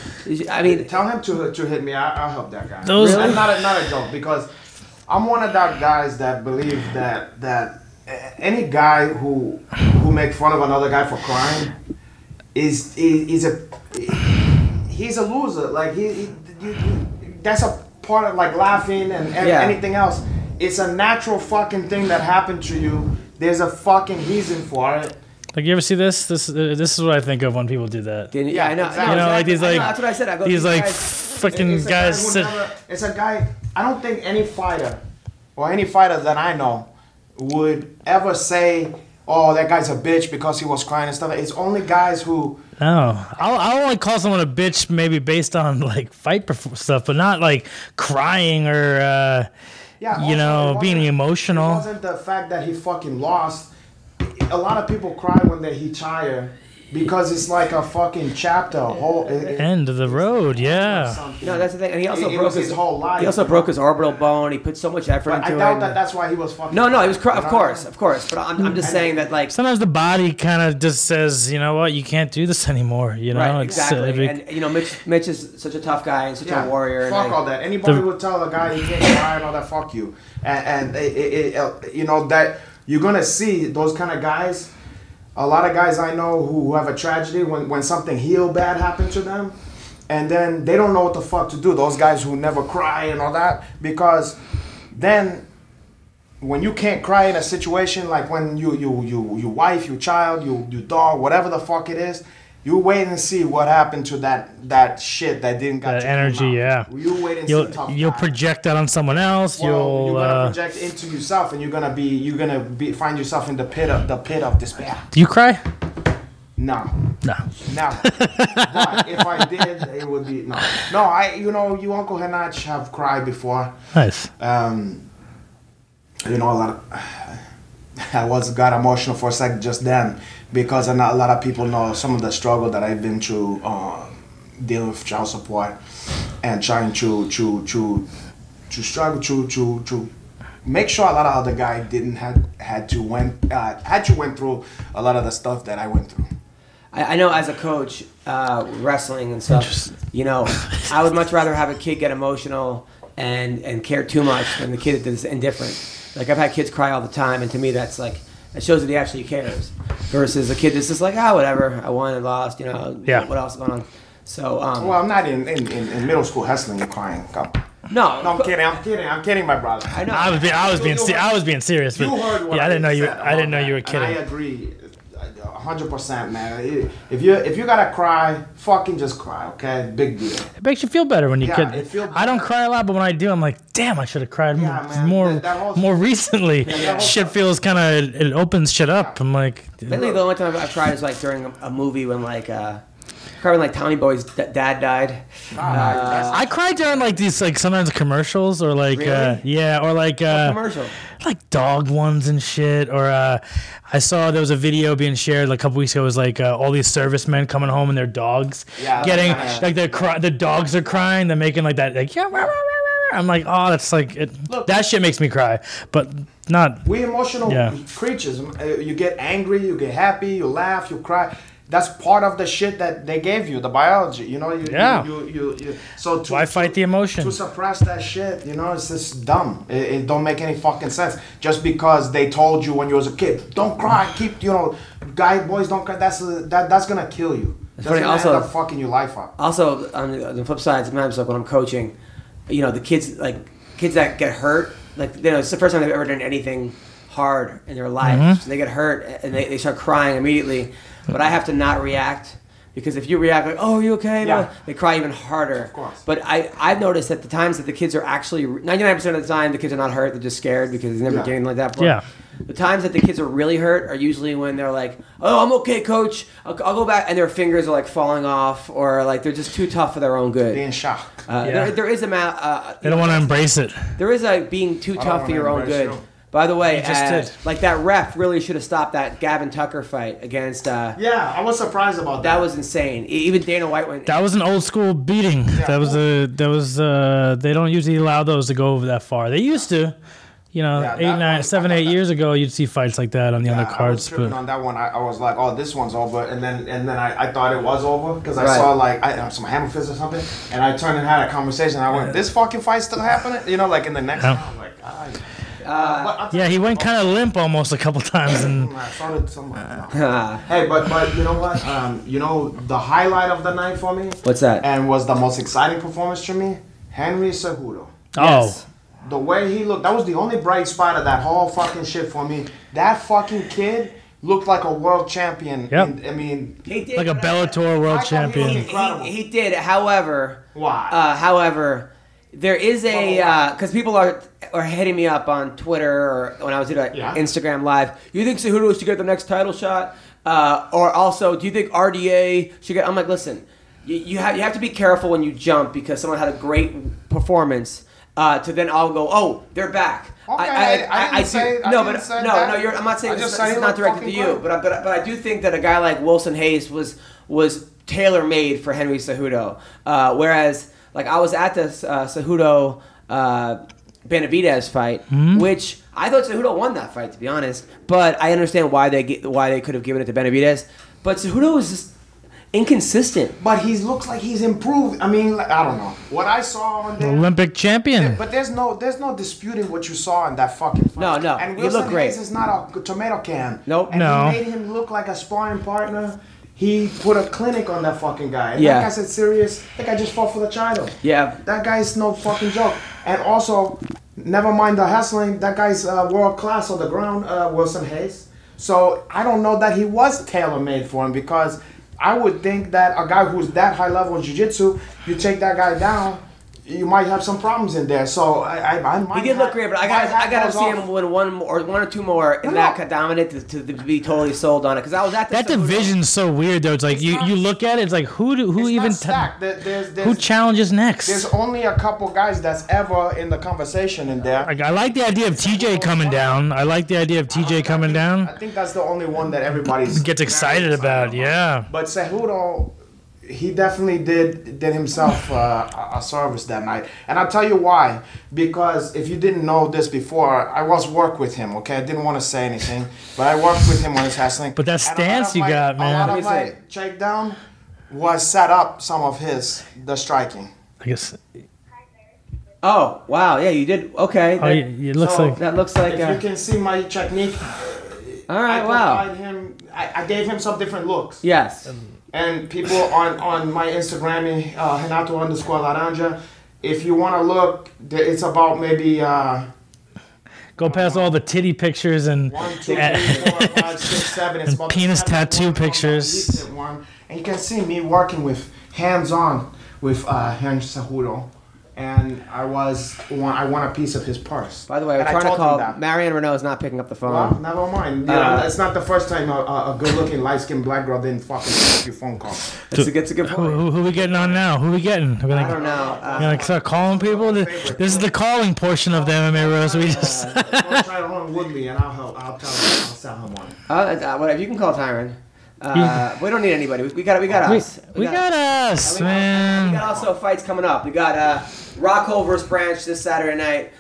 I mean, tell him to hit me. I'll help that guy. Really? And not a joke, because I'm one of that guys that believe that any guy who make fun of another guy for crying he's a loser. That's a part of what and anything else. It's a natural fucking thing that happened to you. There's a fucking reason for it. You ever see this? This is what I think of when people do that. Yeah, I know. Exactly. These that's what I said. I go, these freaking guys. It's a guy. I don't think any fighter that I know would ever say, "Oh, that guy's a bitch because he was crying and stuff." It's only guys who. No, I'll only call someone a bitch maybe based on fight stuff, but not crying or. Being emotional. It wasn't the fact that he fucking lost. A lot of people cry when they retire because it's like a fucking chapter, a whole end of the road. Yeah. No, that's the thing. And he also broke his whole life. He also broke his orbital bone. He put so much effort into it. I doubt that's why he was fucking. No, he was. Of course. But I'm just saying that sometimes the body kind of just says, you know what, you can't do this anymore. You know, right? Exactly. And Mitch is such a tough guy and such a warrior. Fuck all that. Anybody would tell a guy he can't cry and all that. Fuck you. And that you're gonna see those kind of guys. A lot of guys I know who have a tragedy when something bad happened to them, and then they don't know what the fuck to do. Those guys who never cry and all that, because then when you can't cry in a situation like when your wife, your child, your dog, whatever the fuck it is, you wait and see what happened to that shit that didn't got that energy. Yeah. You wait and see. You'll project that on someone else. Well, you're gonna project into yourself, and you're gonna find yourself in the pit of despair. Do you cry? No. Never. But if I did, it would be no. No, you Uncle Henach have cried before. Nice. A lot of. I got emotional for a second just then, because a lot of people know some of the struggle that I've been through dealing with child support and trying to struggle to make sure a lot of other guys didn't had to went through a lot of the stuff that I went through. I know as a coach, wrestling and stuff, I would much rather have a kid get emotional and care too much than the kid that is indifferent. I've had kids cry all the time, and to me that shows that he actually cares. Versus a kid that's just whatever, I won and lost, what else is going on? So, well, I'm not in middle school hustling and crying. No, I'm kidding, my brother. I know. I was being serious. But you heard what I didn't know you. said, I didn't know you were kidding. And I agree, 100%, man. If you gotta cry, fucking just cry, okay? Big deal. It makes you feel better when you kid. I don't cry a lot, but when I do, I'm like, damn, I should have cried more recently. Shit feels kind of, it opens shit up. I'm like, lately the only time I've cried is during a movie when when Tommy Boy's dad died. I cried during these sometimes commercials or really? Commercial? Dog ones and shit. Or I saw there was a video being shared a couple weeks ago. It was all these servicemen coming home and their dogs getting the dogs are crying. They're making that I'm like, oh, that's that shit makes me cry, but not. We emotional creatures. You get angry, you get happy, you laugh, you cry. that's part of the shit that they gave you, the biology. You know, so why fight the emotion? To suppress that shit, you know, it's just dumb. It don't make any fucking sense. Just because they told you when you was a kid, don't cry, keep, you know, boys don't cry. That's gonna kill you. That's gonna end up fucking your life up. Also, on the flip side, sometimes like when I'm coaching, you know, the kids that get hurt, like, you know, it's the first time they've ever done anything hard in their life. So they get hurt and they start crying immediately. But I have to not react, because if you react like, "Oh, are you okay?" Yeah. They cry even harder. Of course. But I've noticed that the times that the kids are actually 99% of the time the kids are not hurt, they're just scared because it's never getting like that before. Yeah. The times that the kids are really hurt are usually when they're like, "Oh, I'm okay, coach. I'll go back," and their fingers are like falling off, or like they're just too tough for their own good. Being shocked. There is a they don't want to embrace it. There is a being too tough for your own good. By the way, like that ref really should have stopped that Gavin Tucker fight against. Yeah, I was surprised about that. That was insane. Even Dana White went. That was an old school beating. Yeah. That was they don't usually allow those to go over that far. They used to. You know, 7, 8 years ago, you'd see fights like that on the undercards. I was tripping on that one. I was like, "Oh, this one's over," and then I thought it was over because I saw like some hammer fists or something, and I turned and had a conversation. I went, "This fucking fight's still happening?" You know, like in the next round, I'm like, yeah, he went kind of limp almost a couple times, and hey, but you know what? You know the highlight of the night for me. What's that? And was the most exciting performance for me, Henry Cejudo. Yes. The way he looked, that was the only bright spot of that whole fucking shit for me. That fucking kid looked like a world champion. Yep. I mean, he did, like a Bellator world champion. He did. However, why? However, there is a because people are hitting me up on Twitter or when I was doing Instagram Live. You think Cejudo should get the next title shot? Or also, do you think RDA should get? I'm like, listen, you have to be careful when you jump because someone had a great performance. To then I'll go, oh, they're back. Okay, I'm not saying this is not directed to you, but I do think that a guy like Wilson Hayes was tailor made for Henry Cejudo, whereas like I was at this Cejudo Benavidez fight, which I thought Cejudo won that fight, to be honest, but I understand why they could have given it to Benavidez, but Cejudo was just inconsistent, but he looks like he's improved. I mean, I don't know what I saw on there. Olympic champion. But there's no disputing what you saw in that fucking fight. No, and he looked great. Hayes is not a tomato can. Nope. And he made him look like a sparring partner. He put a clinic on that fucking guy. And that guy said, serious. That guy just fought for the title. Yeah. That guy's no fucking joke. And also, never mind the hustling. That guy's world class on the ground, Wilson Hayes. So I don't know that he was tailor made for him because. I would think that a guy who's that high level in jiu-jitsu, you take that guy down, you might have some problems in there. So I might. He did look great, but I got to see him win one or two more in that dominant to be totally sold on it. Because I was at that division's so weird though. It's like you look at it, it's like who even who challenges next? There's only a couple guys that's ever in the conversation in there. Like, I like the idea of TJ coming down. I think that's the only one that everybody gets excited about. Yeah. But Cejudo. He definitely did himself a service that night. And I'll tell you why. Because if you didn't know this before, I worked with him, okay? I didn't want to say anything, but I worked with him on his wrestling. But that stance you got, man. A lot of my takedown was set up some of the striking. I guess. Oh, wow. Yeah, you did. Okay. Oh, it looks like. That looks like. If you can see my technique. All right, wow. I gave him some different looks. Yes. And people on my Instagram, Renato _Laranja, if you want to look, it's about maybe... Go past all the titty pictures and... 1, 2, 3, 4, 5, 6, 7. It's about penis tattoo pictures. And you can see me working with hands-on with Henry Cejudo. And I want a piece of his purse. By the way, we're trying to call. Marion Reneau is not picking up the phone. Well, never mind. It's not the first time a good-looking, light-skinned black girl didn't fucking pick your phone call. It's a good point. Who we getting on now? Who we getting? I don't know. You gonna start calling people? This is the calling portion of the MMA roast. We just. Try to run Woodley, and I'll tell him. I'll sell him one. Whatever. You can call Tyron. We don't need anybody. We got us. We got us, man. We got also fights coming up. We got Rockhold versus Branch this Saturday night.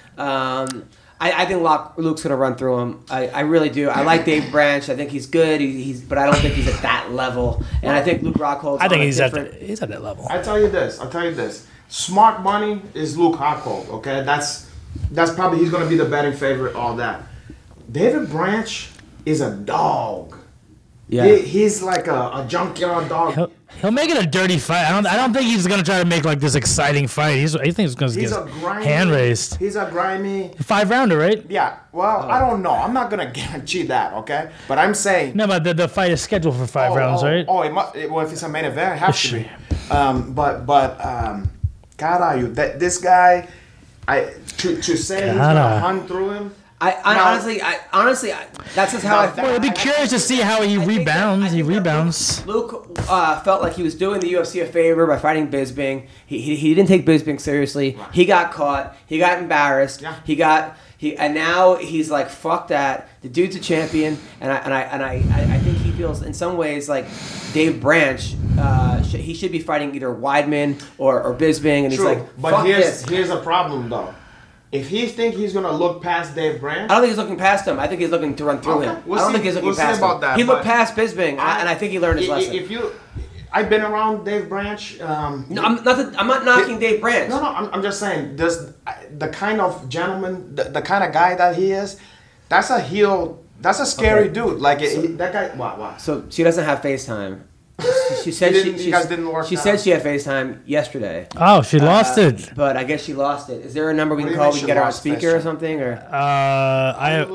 I think Luke's gonna run through him. I really do. I like Dave Branch. I think he's good. But I don't think he's at that level. And I think Luke Rockhold. I think he's at that level. I tell you this. Smart money is Luke Rockhold. Okay, that's probably he's gonna be the betting favorite. All that. David Branch is a dog. Yeah, he's like a junkyard dog. He'll make it a dirty fight. I don't think he's gonna try to make like this exciting fight. I think he's gonna get hand raised. He's a grimy 5-rounder, right? Yeah. Well, I don't know. I'm not gonna guarantee that. Okay, but I'm saying no. But the fight is scheduled for 5 rounds, right? Oh, well, if it's a main event, it has to be. God, this guy, to say he's gonna hunt through him. Honestly, that's just how I feel. Well, I'd be curious to see how he rebounds. Luke felt like he was doing the UFC a favor by fighting Bisping. He didn't take Bisping seriously. Right. He got caught. He got embarrassed. Yeah. And now he's like, fuck that. The dude's a champion, and I think he feels in some ways like Dave Branch. He should be fighting either Weidman or Bisping, and he's like, fuck this. Here's a problem though. If he thinks he's going to look past Dave Branch... I don't think he's looking past him. I think he's looking to run through him. I don't think he's looking past him. About that, he looked past Bisping, and I think he learned his lesson. I've been around Dave Branch. No, I'm not knocking Dave Branch. No, I'm just saying, the kind of gentleman, the kind of guy that he is, that's a heel... That's a scary dude. Like, that guy... Wow. So she doesn't have FaceTime. She said you guys didn't work. She said she had FaceTime yesterday. Oh, she lost it. But I guess she lost it. Is there a number we can call? We can get her on speaker FaceTime? Or something, or I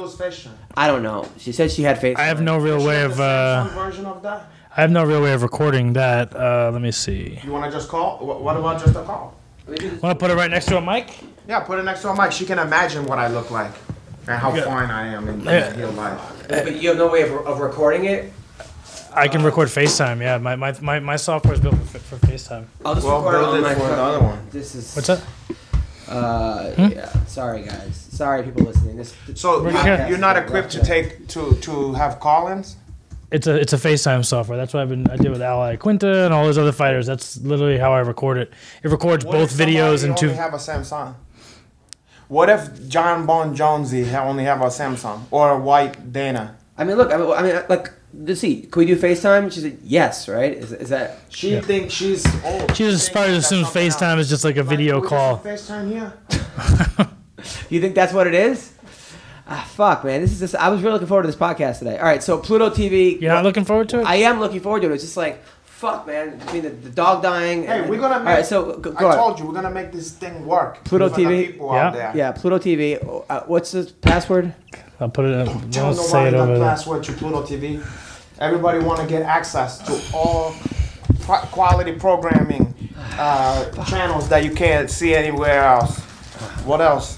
don't know. She said she had FaceTime. I have no real way of. Version of that? I have no real way of recording that. Let me see. You want to just call? What about just a call? Want to put it right next to a mic? Yeah, put it next to a mic. She can imagine what I look like and how fine I am in real life. But you have no way of recording it. I can record FaceTime. Yeah, my software is built for FaceTime. I'll just record it on my phone. The other one. This is. What's that? Yeah. Sorry, guys. Sorry, people listening. So you're not equipped to have call-ins? It's a FaceTime software. That's what I did with Ally Quinta and all those other fighters. That's literally how I record it. It records both videos and two. Only have a Samsung. What if John Bon Jonesy only have a Samsung or a white Dana? I mean, look. I mean, like. Let's see. Can we do FaceTime? She said yes, right? Is that? She thinks she's old. She just probably assumes FaceTime is just like a video call. FaceTime here. You think that's what it is? Fuck, man. I was really looking forward to this podcast today. All right, so Pluto TV. You're not looking forward to it? I am looking forward to it. It's just like, fuck, man. Between the dog dying. Hey, we're gonna make. All right, so go I told you we're gonna make this thing work. Pluto TV. Yeah, Pluto TV. What's the password? I'll put it. Tell nobody the password to Pluto TV. Everybody want to get access to all quality programming channels that you can't see anywhere else. What else?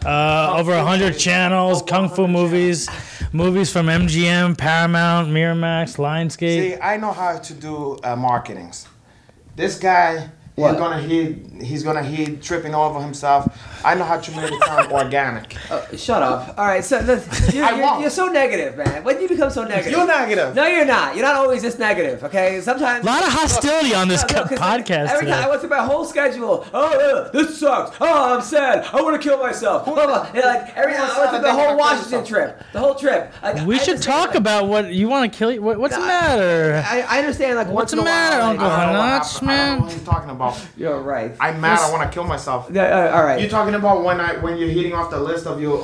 Over 100 channels, Kung Fu movies, movies from MGM, Paramount, Miramax, Lionsgate. See, I know how to do marketings. This guy, he's gonna hear tripping over himself. I know how to make it sound organic. Shut up. All right, so you're so negative, man. When do you become so negative? You're negative. No, you're not. You're not always this negative, okay? Sometimes... A lot of hostility on this podcast every time I went through my whole schedule. Oh, this sucks. Oh, I'm sad. I want to kill myself. And like, every time I went through the whole Washington trip. The whole trip. Like, we should talk about what you want to kill. What's the matter? I understand, like, what's the matter, Uncle Hanach, man? I don't know what he's talking about. You're right. I'm mad. I want to kill myself. All right. You're talking about when you're hitting off the list of your.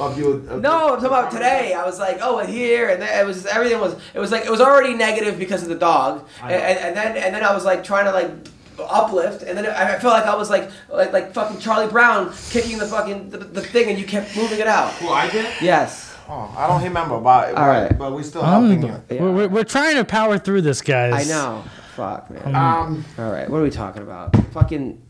No, I'm talking about today. I was like, oh, and here, and there, it was everything was. It was like it was already negative because of the dog, and then I was like trying to like uplift, and then I felt like I was like fucking Charlie Brown kicking the fucking the thing, and you kept moving it out. Well, I did. Yes. Oh, I don't remember, but all right, but we still helping you. Yeah. We're trying to power through this, guys. I know. Fuck, man. All right, what are we talking about? Fucking.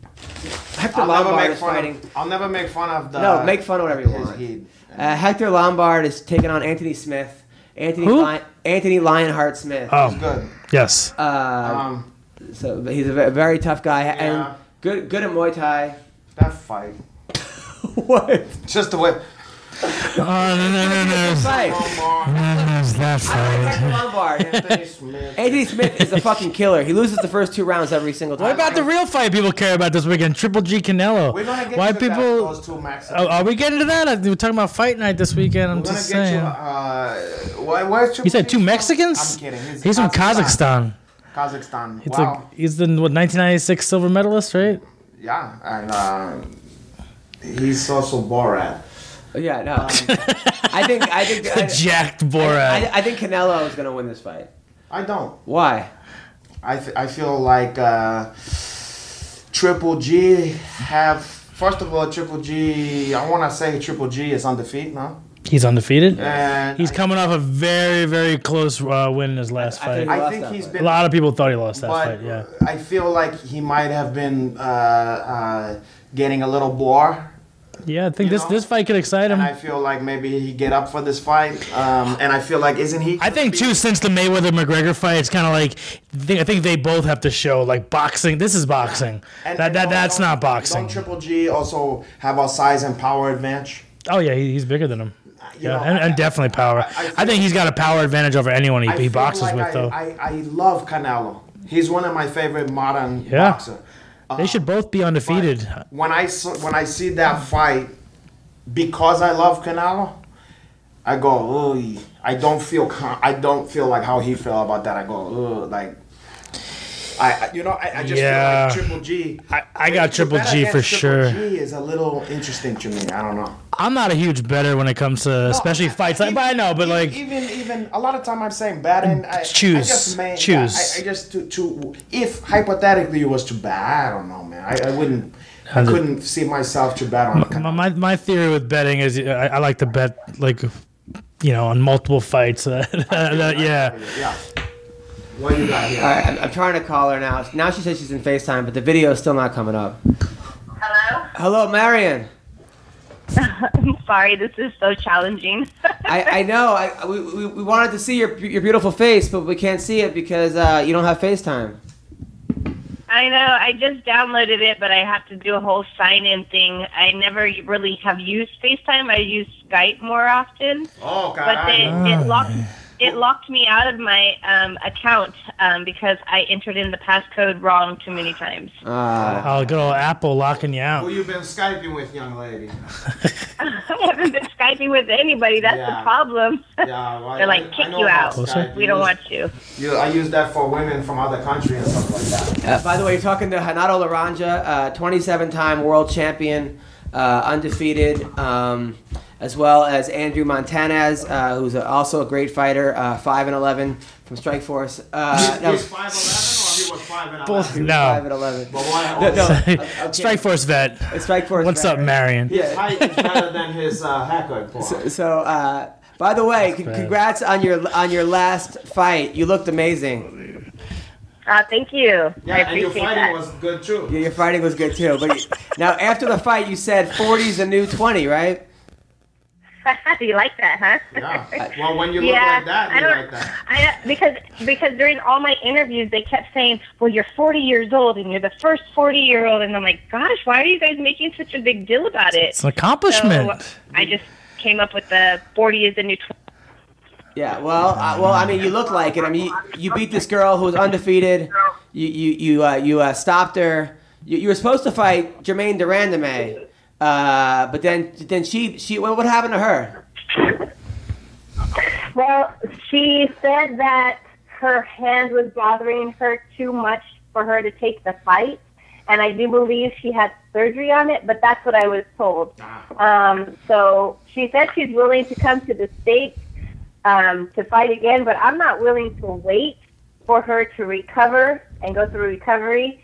Hector Lombard is fighting. I'll never make fun of the. No, make fun of whatever you want. Hector Lombard is taking on Anthony Smith. Anthony Lionheart Smith. Oh, good. Yes. So he's a very tough guy and good at Muay Thai. That fight. What? Just the way. No. that fight. Lombard. Anthony Smith. Anthony Smith is a fucking killer. He loses the first 2 rounds every single time. What about the real fight people care about this weekend? Triple G Canelo. We're gonna get Why to people? those 2 Mexicans. Are we getting to that? We're talking about fight night this weekend. I'm We're gonna just get saying. where's Triple You said G 2 from? Mexicans? I'm kidding. He's from Kazakhstan. Kazakhstan. It's Wow. he's the 1996 silver medalist, right? Yeah, and he's also Borat. Yeah, no. I think Jacked Borat. I think Canelo is gonna win this fight. I don't. Why? I feel like Triple G first of all, Triple G. I want to say Triple G is undefeated now. He's undefeated. And He's coming off a very, very close win in his last fight. think- I think he's been. A lot of people thought he lost that but fight. Yeah. I feel like he might have been getting a little bored. Yeah, I think You this know? this fight could excite him. And I feel like maybe he get up for this fight. And I feel like, isn't he? I think too, since the Mayweather McGregor fight, it's kind of like I think they both have to show like boxing. This is boxing. That's don't- not boxing. Don't Triple G also have a size and power advantage? Oh yeah, he's bigger than him. You Yeah, know, and definitely power. I think he's got a power advantage over anyone he feel boxes like with, though. I love Canelo. He's one of my favorite modern Yeah. boxers. They should both be undefeated. When I see that fight, because I love Canelo, I go, oh, I don't feel like how he felt about that. I go, oh, like. I just Yeah. feel like Triple G. I got Triple G for sure. Triple G is a little interesting to me. I don't know. I'm not a huge bettor when it comes to especially fights. But I know, but like even a lot of time I'm saying bad and Choose. I Choose. just to if hypothetically it was to bet, I don't know, man. I couldn't see myself to bet on Canelo. my theory with betting is I like to bet like on multiple fights. Yeah. Yeah. What you got here? All right, I'm trying to call her now. Now she says she's in FaceTime, but the video is still not coming up. Hello? Hello, Marion. I'm sorry, this is so challenging. I know. We wanted to see your beautiful face, but we can't see it because you don't have FaceTime. I know, I just downloaded it, but I have to do a whole sign-in thing. I never really have used FaceTime. I use Skype more often. Oh, God. But it locked me out of my account because I entered in the passcode wrong too many times. Good old Apple locking you out. Who you been Skyping with, young lady? I haven't been Skyping with anybody. That's the problem. Yeah, well, They're like, kick you out. We don't want you. I use that for women from other countries and stuff like that. By the way, you're talking to Renato Laranja, 27-time world champion, undefeated, as well as Andrew Montañez, who's also a great fighter, 5-11 from Strikeforce. He's 5'11" or he was 5'11"? Both. He was No. 5'11. But why? Strikeforce vet. Strikeforce. What's up, Marion? His height is better than his haircut. So, by the way, congrats on your last fight. You looked amazing. Thank you. Yeah, I and your appreciate fighting that. was good too. Yeah, your fighting was good too. But now, after the fight, you said 40 is the new 20, right? You like that, huh? Yeah. Well, when you look like that, you like that. Because during all my interviews, they kept saying, well, you're 40 years old and you're the first 40-year-old. And I'm like, gosh, why are you guys making such a big deal about it? It's an accomplishment. So I just came up with the 40 is the new 20. Yeah, well, I mean, you look like it. I mean, you beat this girl who was undefeated. You stopped her. You were supposed to fight Jermaine Durandame, but then she what happened to her? Well, she said that her hand was bothering her too much for her to take the fight, and I do believe she had surgery on it, but that's what I was told. So she said she's willing to come to the States to fight again, but I'm not willing to wait for her to recover and go through recovery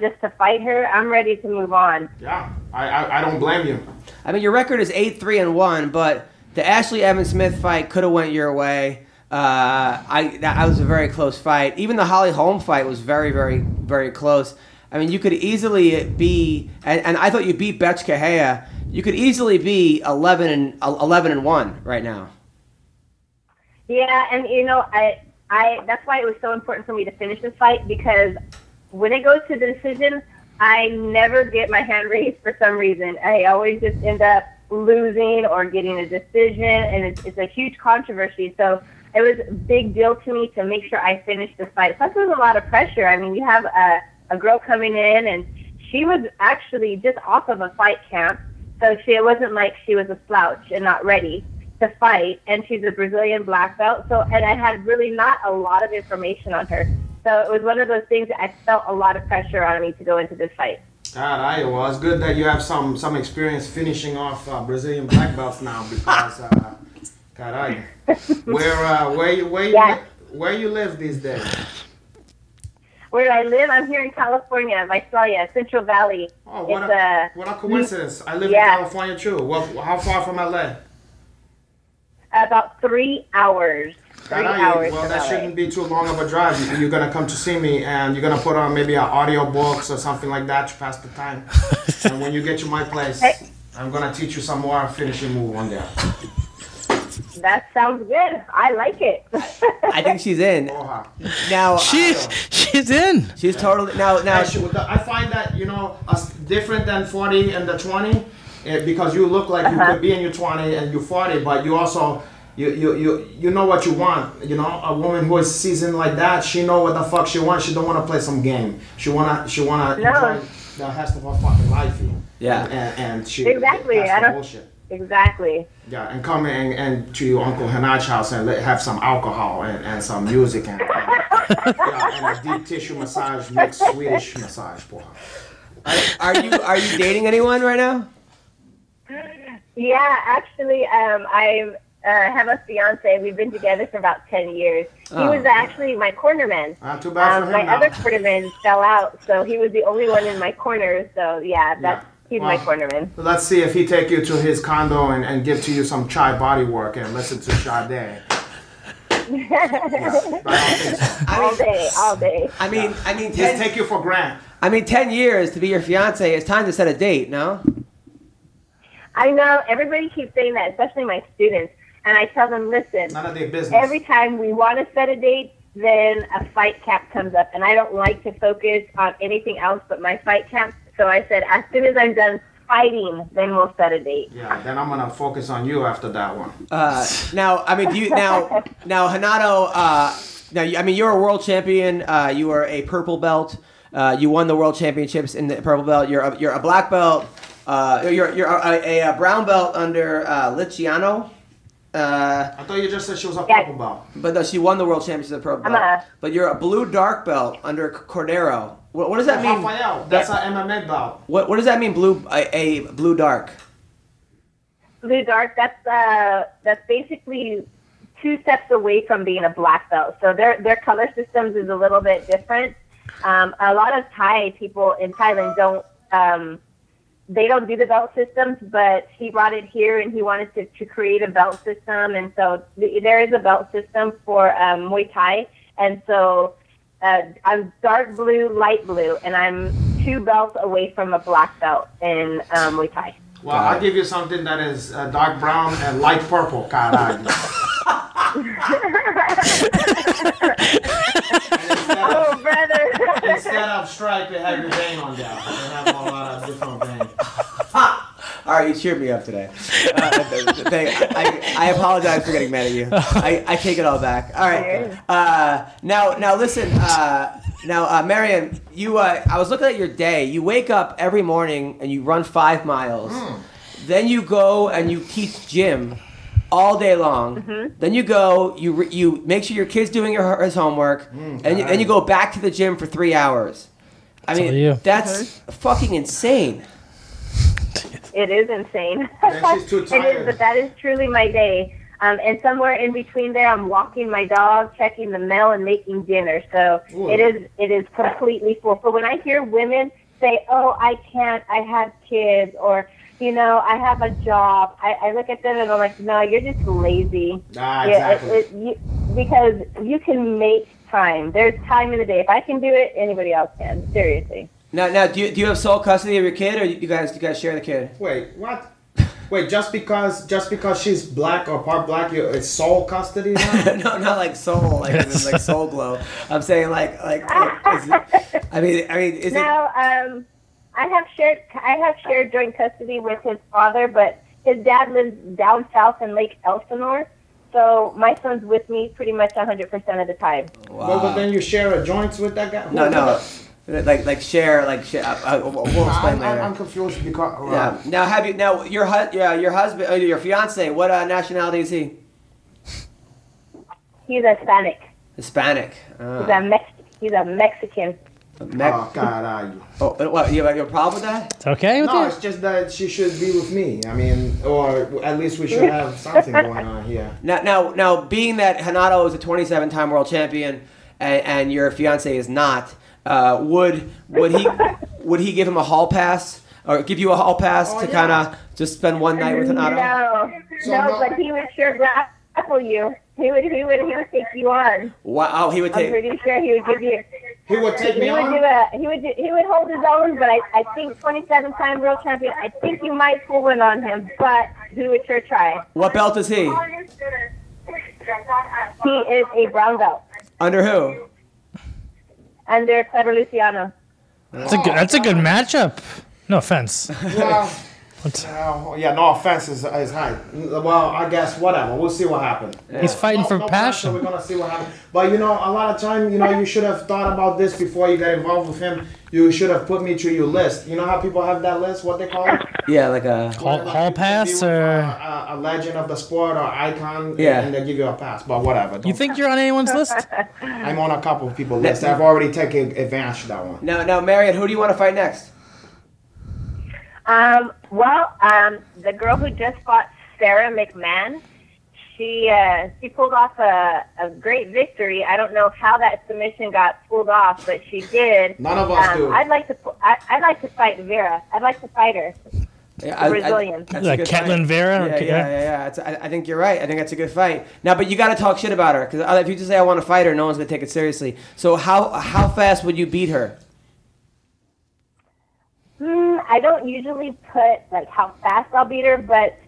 just to fight her. I'm ready to move on. Yeah, I don't blame you. I mean, your record is 8-3-1, but the Ashley Evans Smith fight could have went your way. That was a very close fight. Even the Holly Holm fight was very, very, very close. I mean, you could easily be, and I thought you beat Betch Kahea. You could easily be 11-1 right now. Yeah, and I that's why it was so important for me to finish this fight, because when it goes to the decision, I never get my hand raised for some reason. I always just end up losing or getting a decision, and it's a huge controversy. So it was a big deal to me to make sure I finished the fight. Plus, there was a lot of pressure. I mean, you have a girl coming in, and she was actually just off of a fight camp, so it wasn't like she was a slouch and not ready to fight. And she's a Brazilian black belt, and I had really not a lot of information on her. So it was one of those things that I felt a lot of pressure on me to go into this fight. Alright, well, it's good that you have some experience finishing off Brazilian black belts now, because caray, where you live these days? Where I live, I'm here in California, Visalia, Central Valley. Oh, what a coincidence! I live in California too. Well, how far from LA? About 3 hours. 3 hours. Well, that shouldn't be too long of a drive. You're gonna come to see me, and you're gonna put on maybe an audio books or something like that to pass the time. And when you get to my place, I'm gonna teach you some more finishing move on there. That sounds good. I like it. I think she's in. Now she's in. She's totally now. I find that different than 40 and the 20, because you look like you could be in your 20 and you're 40, but you also you know what you want. You know, a woman who is seasoned like that, she know what the fuck she wants. She don't want to play some game. She wanna enjoy the rest of her fucking life. Yeah. And she exactly. I don't bullshit. Exactly. Yeah, and come and to your Uncle Renato's house and have some alcohol and some music and a deep tissue massage, mixed Swedish massage for her. Are you dating anyone right now? Yeah, actually, I have a fiance. We've been together for about 10 years. He was actually my cornerman. Too bad for him my now. other cornerman fell out, so he was the only one in my corner. So he's my cornerman. So let's see if he take you to his condo and give to you some chai body work and listen to Sade. All day. I mean, Just take you for granted. 10 years to be your fiance. It's time to set a date, no? I know everybody keeps saying that, especially my students, and I tell them, listen. None of their business. Every time we want to set a date, then a fight camp comes up, and I don't like to focus on anything else but my fight camp. So I said, as soon as I'm done fighting, then we'll set a date. Yeah, then I'm gonna focus on you after that one. Now, Renato? You're a world champion. You are a purple belt. You won the world championships in the purple belt. You're a black belt. You're a brown belt under Liciano. I thought you just said she was a purple belt. But no, she won the world championship of purple belt. But you're a blue dark belt under Cordero. What does that mean? Rafael, that's an MMA belt. What does that mean? Blue dark. Blue dark. That's basically 2 steps away from being a black belt. So their color systems is a little bit different. A lot of Thai people in Thailand don't do the belt systems, but he brought it here and he wanted to create a belt system. And so there is a belt system for Muay Thai. And so I'm dark blue, light blue, and I'm 2 belts away from a black belt in Muay Thai. Well, I'll give you something that is dark brown and light purple. Caralho. Brother. Instead of stripe, they have your vein on down. They have a lot of different veins. All right, you cheered me up today. I apologize for getting mad at you. I take it all back. All right. Now listen. Marion, I was looking at your day. You wake up every morning and you run 5 miles. Then you go and you teach gym all day long. Then you go. You make sure your kid's doing his homework, and then you go back to the gym for 3 hours. I mean, that's fucking insane. It is insane. She's too tired. It is, but that is truly my day. And somewhere in between there, I'm walking my dog, checking the mail, and making dinner. So it is completely full. So when I hear women say, "Oh, I can't, I have kids," or I have a job, I look at them and I'm like, "No, you're just lazy." Exactly. Because you can make time. There's time in the day. If I can do it, anybody else can. Seriously. Now, do you have sole custody of your kid, or you guys share the kid? Wait, what? Wait, just because she's black or part black, it's sole custody now? No, not like soul, like soul glow. I'm saying like. Is it? No, I have shared joint custody with his father, but his dad lives down south in Lake Elsinore, So my son's with me pretty much 100% of the time. Wow. But then you share a joints with that guy? No. Like share. We'll explain later. I'm confused because. Yeah. Now your husband, your fiance, what nationality is he? He's Hispanic. Hispanic. He's a Mexican. Oh, caralho. Oh, what? You have a problem with that? It's okay with you? No, it's just that she should be with me. I mean, or at least we should have something going on here. Now, being that Renato is a 27-time world champion and your fiance is not, would he give him a hall pass or give you a hall pass to kind of just spend one night with Renato? No, but he would sure grapple you. He would take you on. Wow, he would take. I'm pretty sure he would give you. He would take me on? He would hold his own, but I think 27-time world champion, I think you might pull one on him, but he would sure try. What belt is he? He is a brown belt. Under who? Under Clever Luciano. That's a good matchup. No offense. Well, no offense is high. Well, I guess whatever. We'll see what happens. He's fighting for passion. We're gonna see what happens. But a lot of time, you should have thought about this before you got involved with him. You should have put me through your list. You know how people have that list? What they call it? Yeah, like a hall pass or a legend of the sport or icon. Yeah. And they give you a pass. But whatever. You think you're on anyone's list? I'm on a couple of people's list. I've already taken advantage of that one. Now, Marion, who do you want to fight next? The girl who just fought Sarah McMahon, she pulled off a great victory. I don't know how that submission got pulled off, but she did. None of us do. I'd like to fight Vera. I'd like to fight her. Yeah, Brazilian. Like Ketlin Vera? Yeah. I think you're right. I think that's a good fight. Now, but you got to talk shit about her because if you just say I want to fight her, no one's gonna take it seriously. So how fast would you beat her? I don't usually put like how fast I'll beat her, but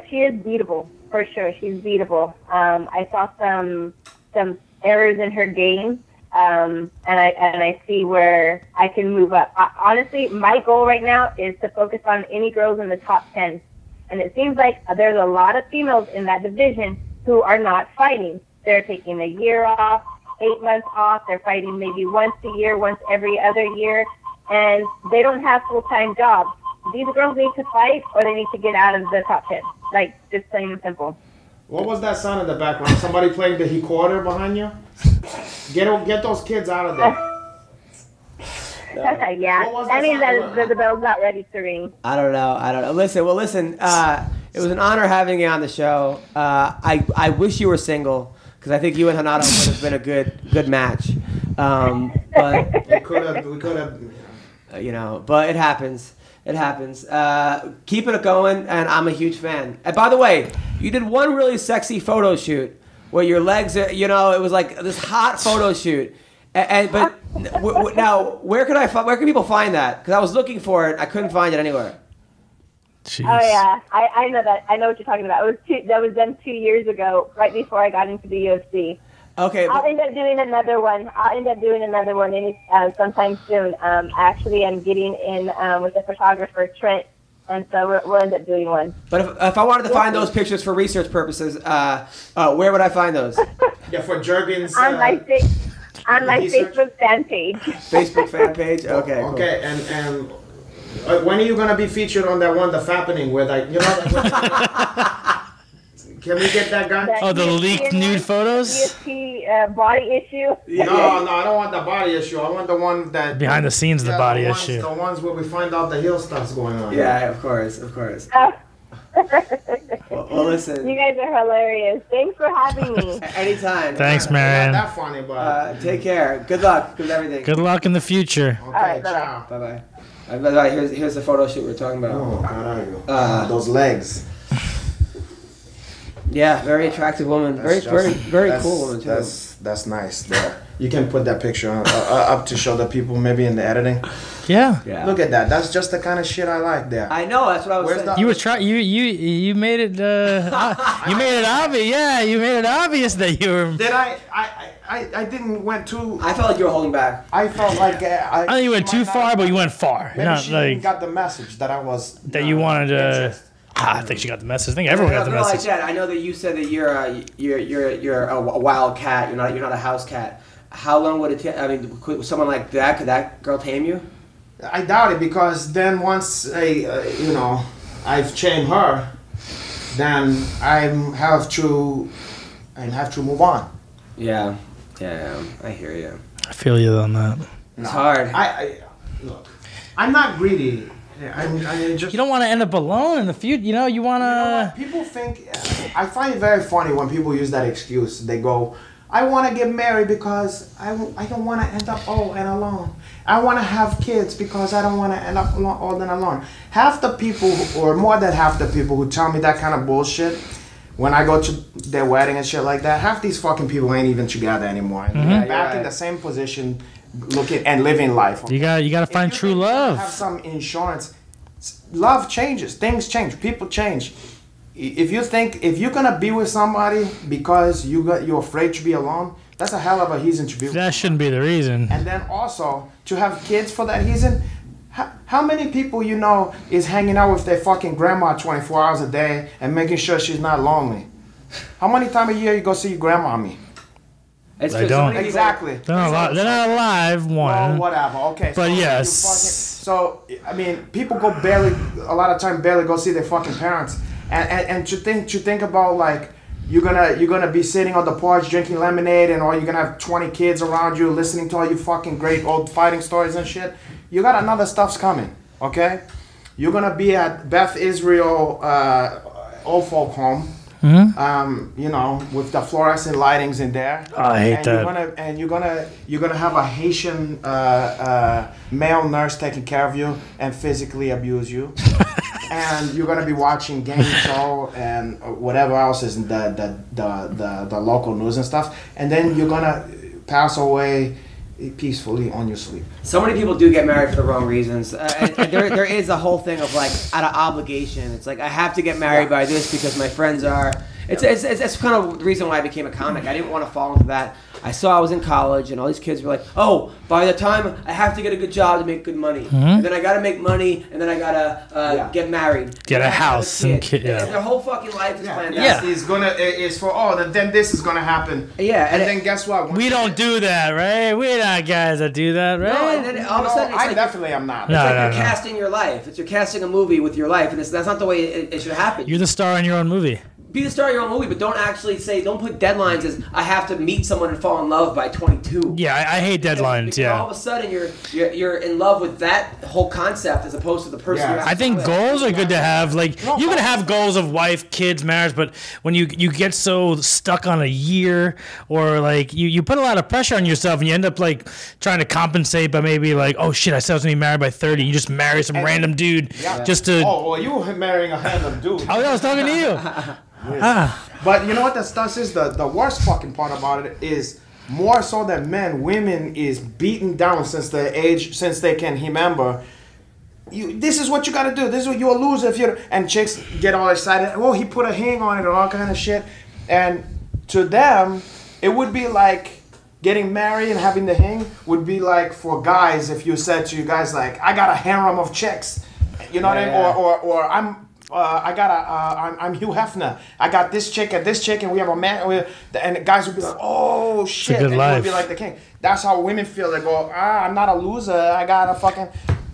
she is beatable for sure. She's beatable. I saw some errors in her game, and I see where I can move up. Honestly, my goal right now is to focus on any girls in the top 10, and it seems like there's a lot of females in that division who are not fighting. They're taking a year off, 8 months off. They're fighting maybe once a year, once every other year. And they don't have full-time jobs. These girls need to fight or they need to get out of the top 10. Like, just plain and simple. What was that sound in the background? Somebody playing the recorder behind you? Get those kids out of there. Yeah. That means that the bell's not ready to ring. I don't know. Listen. It was an honor having you on the show. I wish you were single because I think you and Renato would have been a good match. But we could have. But it happens. Keep it going, and I'm a huge fan. And by the way, you did one really sexy photo shoot where your legs are, it was like this hot photo shoot. But now, where can people find that? Because I was looking for it, I couldn't find it anywhere. Jeez. Oh yeah, I know that. I know what you're talking about. That was done 2 years ago, right before I got into the UFC. Okay. I'll end up doing another one. Sometime soon. Actually, I'm getting in with the photographer Trent, and so we'll end up doing one. But if I wanted to find those pictures for research purposes, where would I find those? Yeah, for Jurgen's. On my Facebook fan page. Facebook fan page. Okay. Okay, cool. And when are you gonna be featured on that one, the Fappening, where can we get that guy? The leaked nude photos? ESP body issue? No, I don't want the body issue. I want the one that... Behind the scenes, the body issue. The ones where we find out the heel stuff's going on. Yeah, of course. Well, listen. You guys are hilarious. Thanks for having me. Anytime. Thanks, Marion. Not that funny, but... Take care. Good luck with everything. Good luck in the future. Okay, all right, ciao. Bye-bye. By the way, here's the photo shoot we were talking about. Oh, caralho. Those legs. Yeah, very attractive woman. Very cool woman too. That's nice. There, you can put that picture up to show the people maybe in the editing. Yeah. Look at that. That's just the kind of shit I like there. I know. That's what I was saying. You were trying. You made it. You made it obvious. Yeah, you made it obvious that you were. Did I didn't went too. I felt like you were holding back. I felt like I don't think you went too far, but you went far. Maybe Not she like didn't got the message that I was. that you wanted to. I think she got the message. I think everyone got the message. Like that. I know that you said that you're a wild cat. You're not a house cat. How long would it take? I mean, could someone like that, could that girl tame you? I doubt it, because then once I've chained her, then I have to move on. Yeah, I hear you. I feel you on that. It's hard. Look, I'm not greedy. I just, you don't want to end up alone in the future. You want to... You know what? People think... I find it very funny when people use that excuse. They go, I want to get married because I don't want to end up old and alone. I want to have kids because I don't want to end up old and alone. Half the people, or more than half the people who tell me that kind of bullshit, when I go to their wedding and shit like that, half these fucking people ain't even together anymore. Mm-hmm. They're back in the same position, looking and living life. You got to find true love. Have some insurance. Love changes. Things change. People change. If you're gonna be with somebody because you're afraid to be alone, that's a hell of a reason to be. That shouldn't be the reason. And then also to have kids for that reason. How many people is hanging out with their fucking grandma 24 hours a day and making sure she's not lonely? How many times a year you go see your grandma? They don't. Exactly. They're not alive, one. Well, whatever. Okay. But yes. So, I mean, people a lot of time barely go see their fucking parents. And to think about, like, you're gonna be sitting on the porch drinking lemonade, and or you're gonna have 20 kids around you listening to all you fucking great old fighting stories and shit. You got another stuff's coming, okay? You're gonna be at Beth Israel old folk home, with the fluorescent lightings in there. Oh, I hate that. You're gonna have a Haitian male nurse taking care of you and physically abuse you. And you're gonna be watching game show and whatever else is in the local news and stuff, and then you're gonna pass away peacefully on your sleep. So many people do get married for the wrong reasons. There is a whole thing of, like, out of obligation. It's like, I have to get married by this because my friends are. It's kind of the reason why I became a comic. I didn't want to fall into that. I saw I was in college and all these kids were like, oh, by the time I have to get a good job to make good money. Mm-hmm. And then I got to make money, and then I got to get married. Get a house. And their whole fucking life is planned out. Yeah. Then this is going to happen. Yeah. And then guess what? We don't do that, right? We're not guys that do that, right? No, and then all of a sudden, I definitely am not. It's you're casting your life. You're casting a movie with your life, and that's not the way it should happen. You're the star in your own movie. Be the star of your own movie, but don't put deadlines as I have to meet someone and fall in love by 22. Yeah, I hate deadlines. Because all of a sudden you're in love with that whole concept as opposed to the person. I think goals are good to have. Like, you can have goals of wife, kids, marriage, but when you get so stuck on a year, or like you put a lot of pressure on yourself, and you end up like trying to compensate by maybe like, oh shit, I said I was gonna be married by 30. You just marry some random dude just to. Oh, well, you were marrying a random dude. Oh, I was talking to you. But you know what the stuff is? The worst fucking part about it is, more so than men, women is beaten down since they can remember. This is what you gotta do. This is what you're a loser if you're. And chicks get all excited. Oh, he put a ring on it and all kind of shit. And to them, it would be like getting married and having the ring would be like for guys if you said to you guys like, I got a harem of chicks, you know what I mean? Or I'm Hugh Hefner. I got this chick and this chick, and we have a man. And guys would be like, oh shit, and you would be like the king. That's how women feel. They go, I'm not a loser. I got a fucking.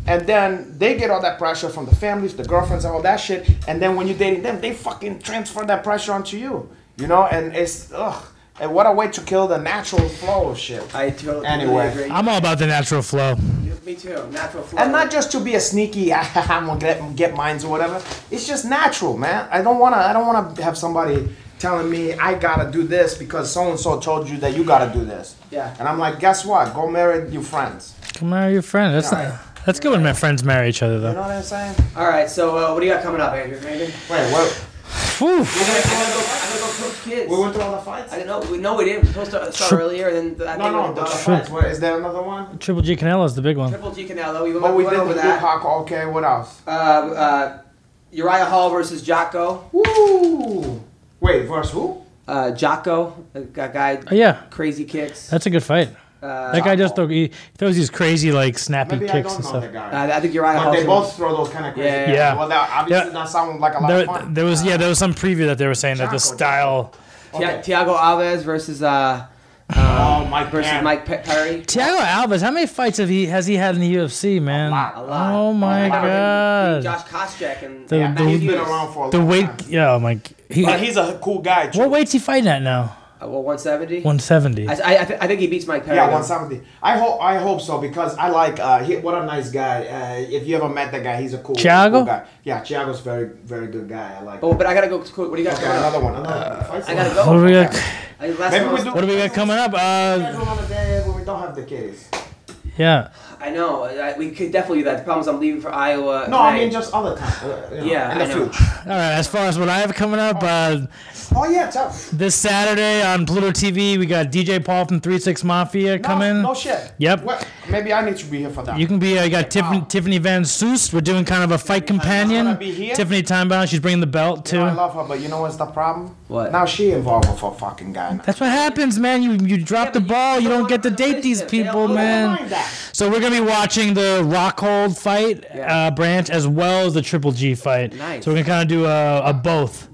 And then they get all that pressure from the families, the girlfriends, and all that shit. And then when you're dating them, they fucking transfer that pressure onto you. You know, and it's And what a way to kill the natural flow of shit. I totally agree. I'm all about the natural flow. Me too. Natural flow. And not just to be a sneaky, I'm gonna get mines or whatever. It's just natural, man. I don't wanna have somebody telling me I gotta do this because so and so told you that you gotta do this. Yeah. And I'm like, guess what? Go marry your friends. Go marry your friends. That's good when my friends marry each other, though. You know what I'm saying? All right. So what do you got coming up, Andrew? Anything? Wait, what? I'm gonna go coach kids. We went through all the fights? I didn't know. We didn't. We're supposed to start earlier, and then the fights. What, is there another one? Triple G Canelo's the big one. Triple G Canelo. We did over that. Okay, what else? Uriah Hall versus Jocko. Woo! Wait, versus who? Jocko, a guy. Oh, yeah. Crazy kicks. That's a good fight. That guy just he throws these crazy like snappy Maybe kicks I don't and know stuff. the guy. I think Uriah But Hall. they both throw those kind of crazy. Yeah. Well, that obviously not sound like a lot of fun. There was some preview that they were saying that the style. Okay. Thiago Alves versus Mike versus Perry. Mike Perry. Thiago Alves, how many fights has he had in the UFC, man? A lot. Oh my god. Josh Koscheck and He's been around for a the long weight, time. yeah, my. But he's a cool guy, too. What weight's he fighting at now? 170. 170. I think he beats Mike Perry. Yeah, 170. I hope so because I like what a nice guy. If you ever met that guy, he's a cool Thiago? guy. Yeah, Thiago's very very good guy. I like. Oh, but I gotta go. What do you got? Okay, coming up? another one. I gotta go. What do we got? What do we got coming up? Schedule on a day when we don't have the kids. Yeah. I know. We could definitely do that. The problem is I'm leaving for Iowa. No, I mean just other time. Yeah, in the I know. future. All right. As far as what I have coming up, Oh yeah, tell. this Saturday on Pluto TV, we got DJ Paul from 3-6 Mafia coming. No shit. Yep. What? Maybe I need to be here for that. You can be. You got Tiffany Van Soest. We're doing kind of a fight companion. gonna be here? Tiffany Timebound. She's bringing the belt too. I love her, but you know what's the problem? What? Now she involved with a fucking guy. Now. That's what happens, man. You drop the ball. You don't get to date these people, man. Mind that. So we're gonna be watching the Rockhold fight branch as well as the Triple G fight. Nice. So we're gonna kind of do a both.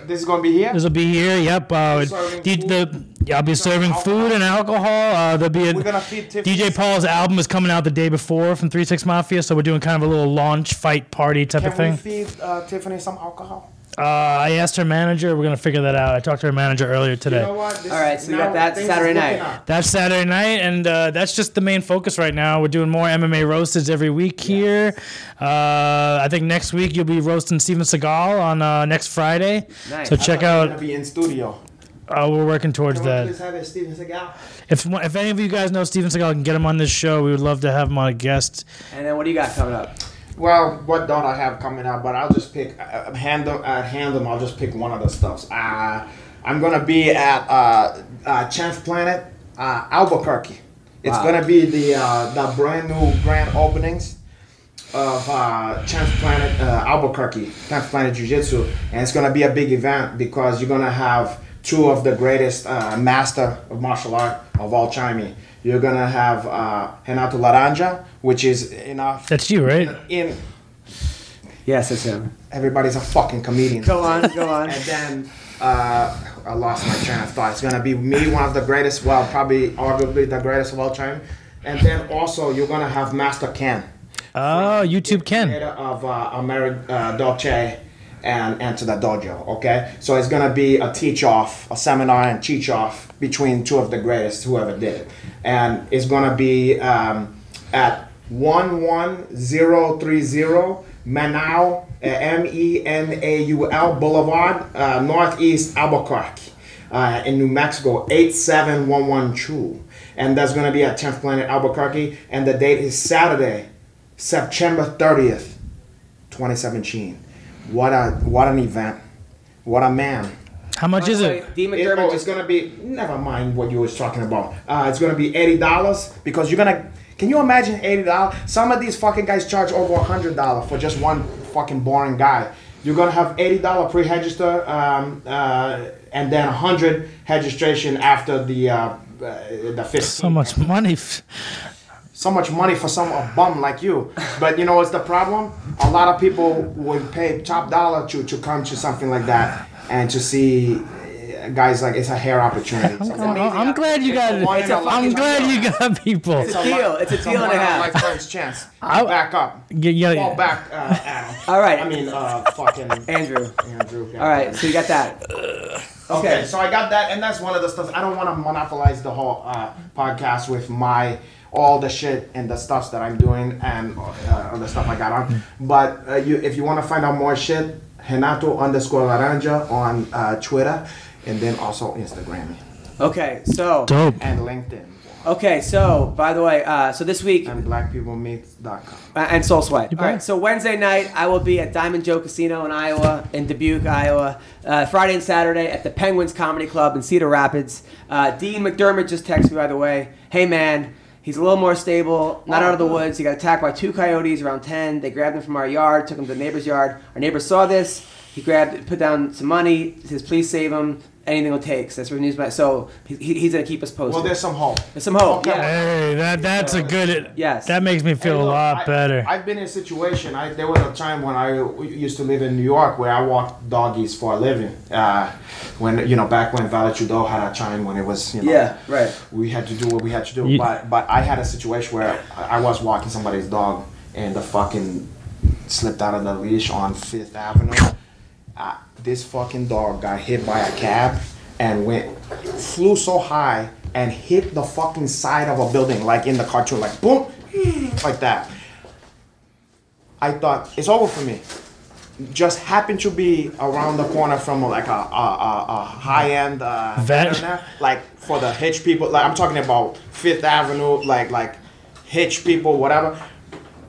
This is gonna be here. This will be here. Yep. Serving I'll be serving food and alcohol. There'll be We're gonna feed Tiffany. DJ Paul's album is coming out the day before from 3-6 Mafia, so we're doing kind of a little launch fight party type of Can we thing. feed Tiffany some alcohol? I asked her manager. We're gonna figure that out. I talked to her manager earlier today. You know what? All right, so we got that Saturday night. That's Saturday night, and that's just the main focus right now. We're doing more MMA roasters every week here. I think next week you'll be roasting Steven Seagal on next Friday. Nice. So check We're out. gonna be in studio. We're working towards Can we that. please have a Steven Seagal? If any of you guys know Steven Seagal, can get him on this show. We would love to have him on a guest. And then what do you got coming up? Well, what don't I have coming up? But I'll just pick at random. I'll just pick one of the stuffs. I'm gonna be at Chance Planet, Albuquerque. It's gonna be the brand new grand openings of Chance Planet Albuquerque, Chance Planet Jiu Jitsu, and it's gonna be a big event because you're gonna have two of the greatest master of martial art of all time. You're gonna have Renato Laranja, which is That's you, right? Yes, it's him. Everybody's a fucking comedian. Go on. And then I lost my train of thought. It's gonna be me, one of the greatest, well, probably arguably the greatest of all time. And then also you're gonna have Master Ken. Oh, YouTube Ken. Creator of American Dolce and Enter the Dojo. Okay, so it's gonna be a teach-off, a seminar and teach-off between two of the greatest who ever did it, and it's gonna be at 11030 Menaul, Menaul Boulevard, Northeast Albuquerque, in New Mexico, 87112. And that's going to be at 10th Planet Albuquerque. And the date is Saturday, September 30th, 2017. What an event. What a man. How much is it? Dean McDermott It's going to be, never mind what you was talking about. It's going to be $80 because you're going to, can you imagine $80? Some of these fucking guys charge over $100 for just one fucking boring guy. You're gonna have $80 pre-register, and then $100 registration after the 15th. So much money. So much money for a bum like you. But you know what's the problem? A lot of people would pay top dollar to come to something like that and to see guys like it's a hair opportunity. I'm glad you got it. I'm glad you got people. It's a deal. It's a deal and a half. My friend's chance. Back up. Fall back, Adam. All right. I mean, fucking Andrew. Andrew. All right, so you got that. Okay, so I got that, and that's one of the stuff. I don't want to monopolize the whole podcast with all the shit and the stuff that I'm doing and the stuff I got on. But if you want to find out more shit, Renato_Laranja on Twitter. And then also Instagram. Okay, so. Dope. And LinkedIn. Okay, so, by the way, so this week. And blackpeoplemeet.com. And Soul Sweat. All right, so Wednesday night, I will be at Diamond Joe Casino in Iowa, in Dubuque, Iowa. Friday and Saturday at the Penguins Comedy Club in Cedar Rapids. Dean McDermott just texted me, by the way. Hey, man. He's a little more stable, not out of the woods. He got attacked by 2 coyotes around 10. They grabbed him from our yard, took him to the neighbor's yard. Our neighbor saw this. He put down some money. Says, please save him. Anything will take. So that's what news. So he's gonna keep us posted. Well, there's some hope. There's some hope. Okay. Yeah. Hey, that's a good. Yes. That makes me feel a lot better. I've been in a situation. There was a time when I used to live in New York where I walked doggies for a living. When back when Valley Trudeau had a time when it was yeah, right. We had to do what we had to do. But I had a situation where I was walking somebody's dog and the fucking slipped out of the leash on 5th Avenue. This fucking dog got hit by a cab and flew so high and hit the fucking side of a building, like in the cartoon, like boom, like that. I thought, it's over for me. Just happened to be around the corner from like a high-end like for the hitch people. Like I'm talking about 5th Avenue, like hitch people, whatever.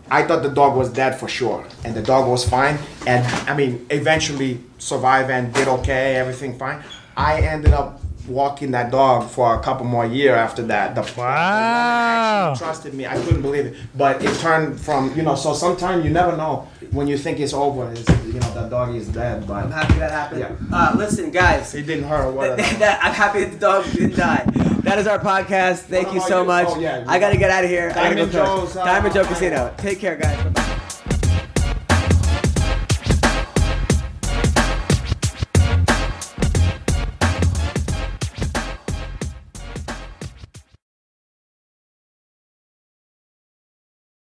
I thought the dog was dead for sure, and the dog was fine, and I mean, eventually survived and did okay, everything fine. I ended up walking that dog for a couple more years after that. The woman actually trusted me. I couldn't believe it, but it turned from so sometimes you never know when you think it's over. The dog is dead. But I'm happy that happened. Yeah. Listen, guys, it didn't hurt. I'm happy that the dog didn't die. That is our podcast. Thank you so much. Oh, yeah. I got to get out of here. Diamond Joe's Casino. Take care, guys. Bye-bye.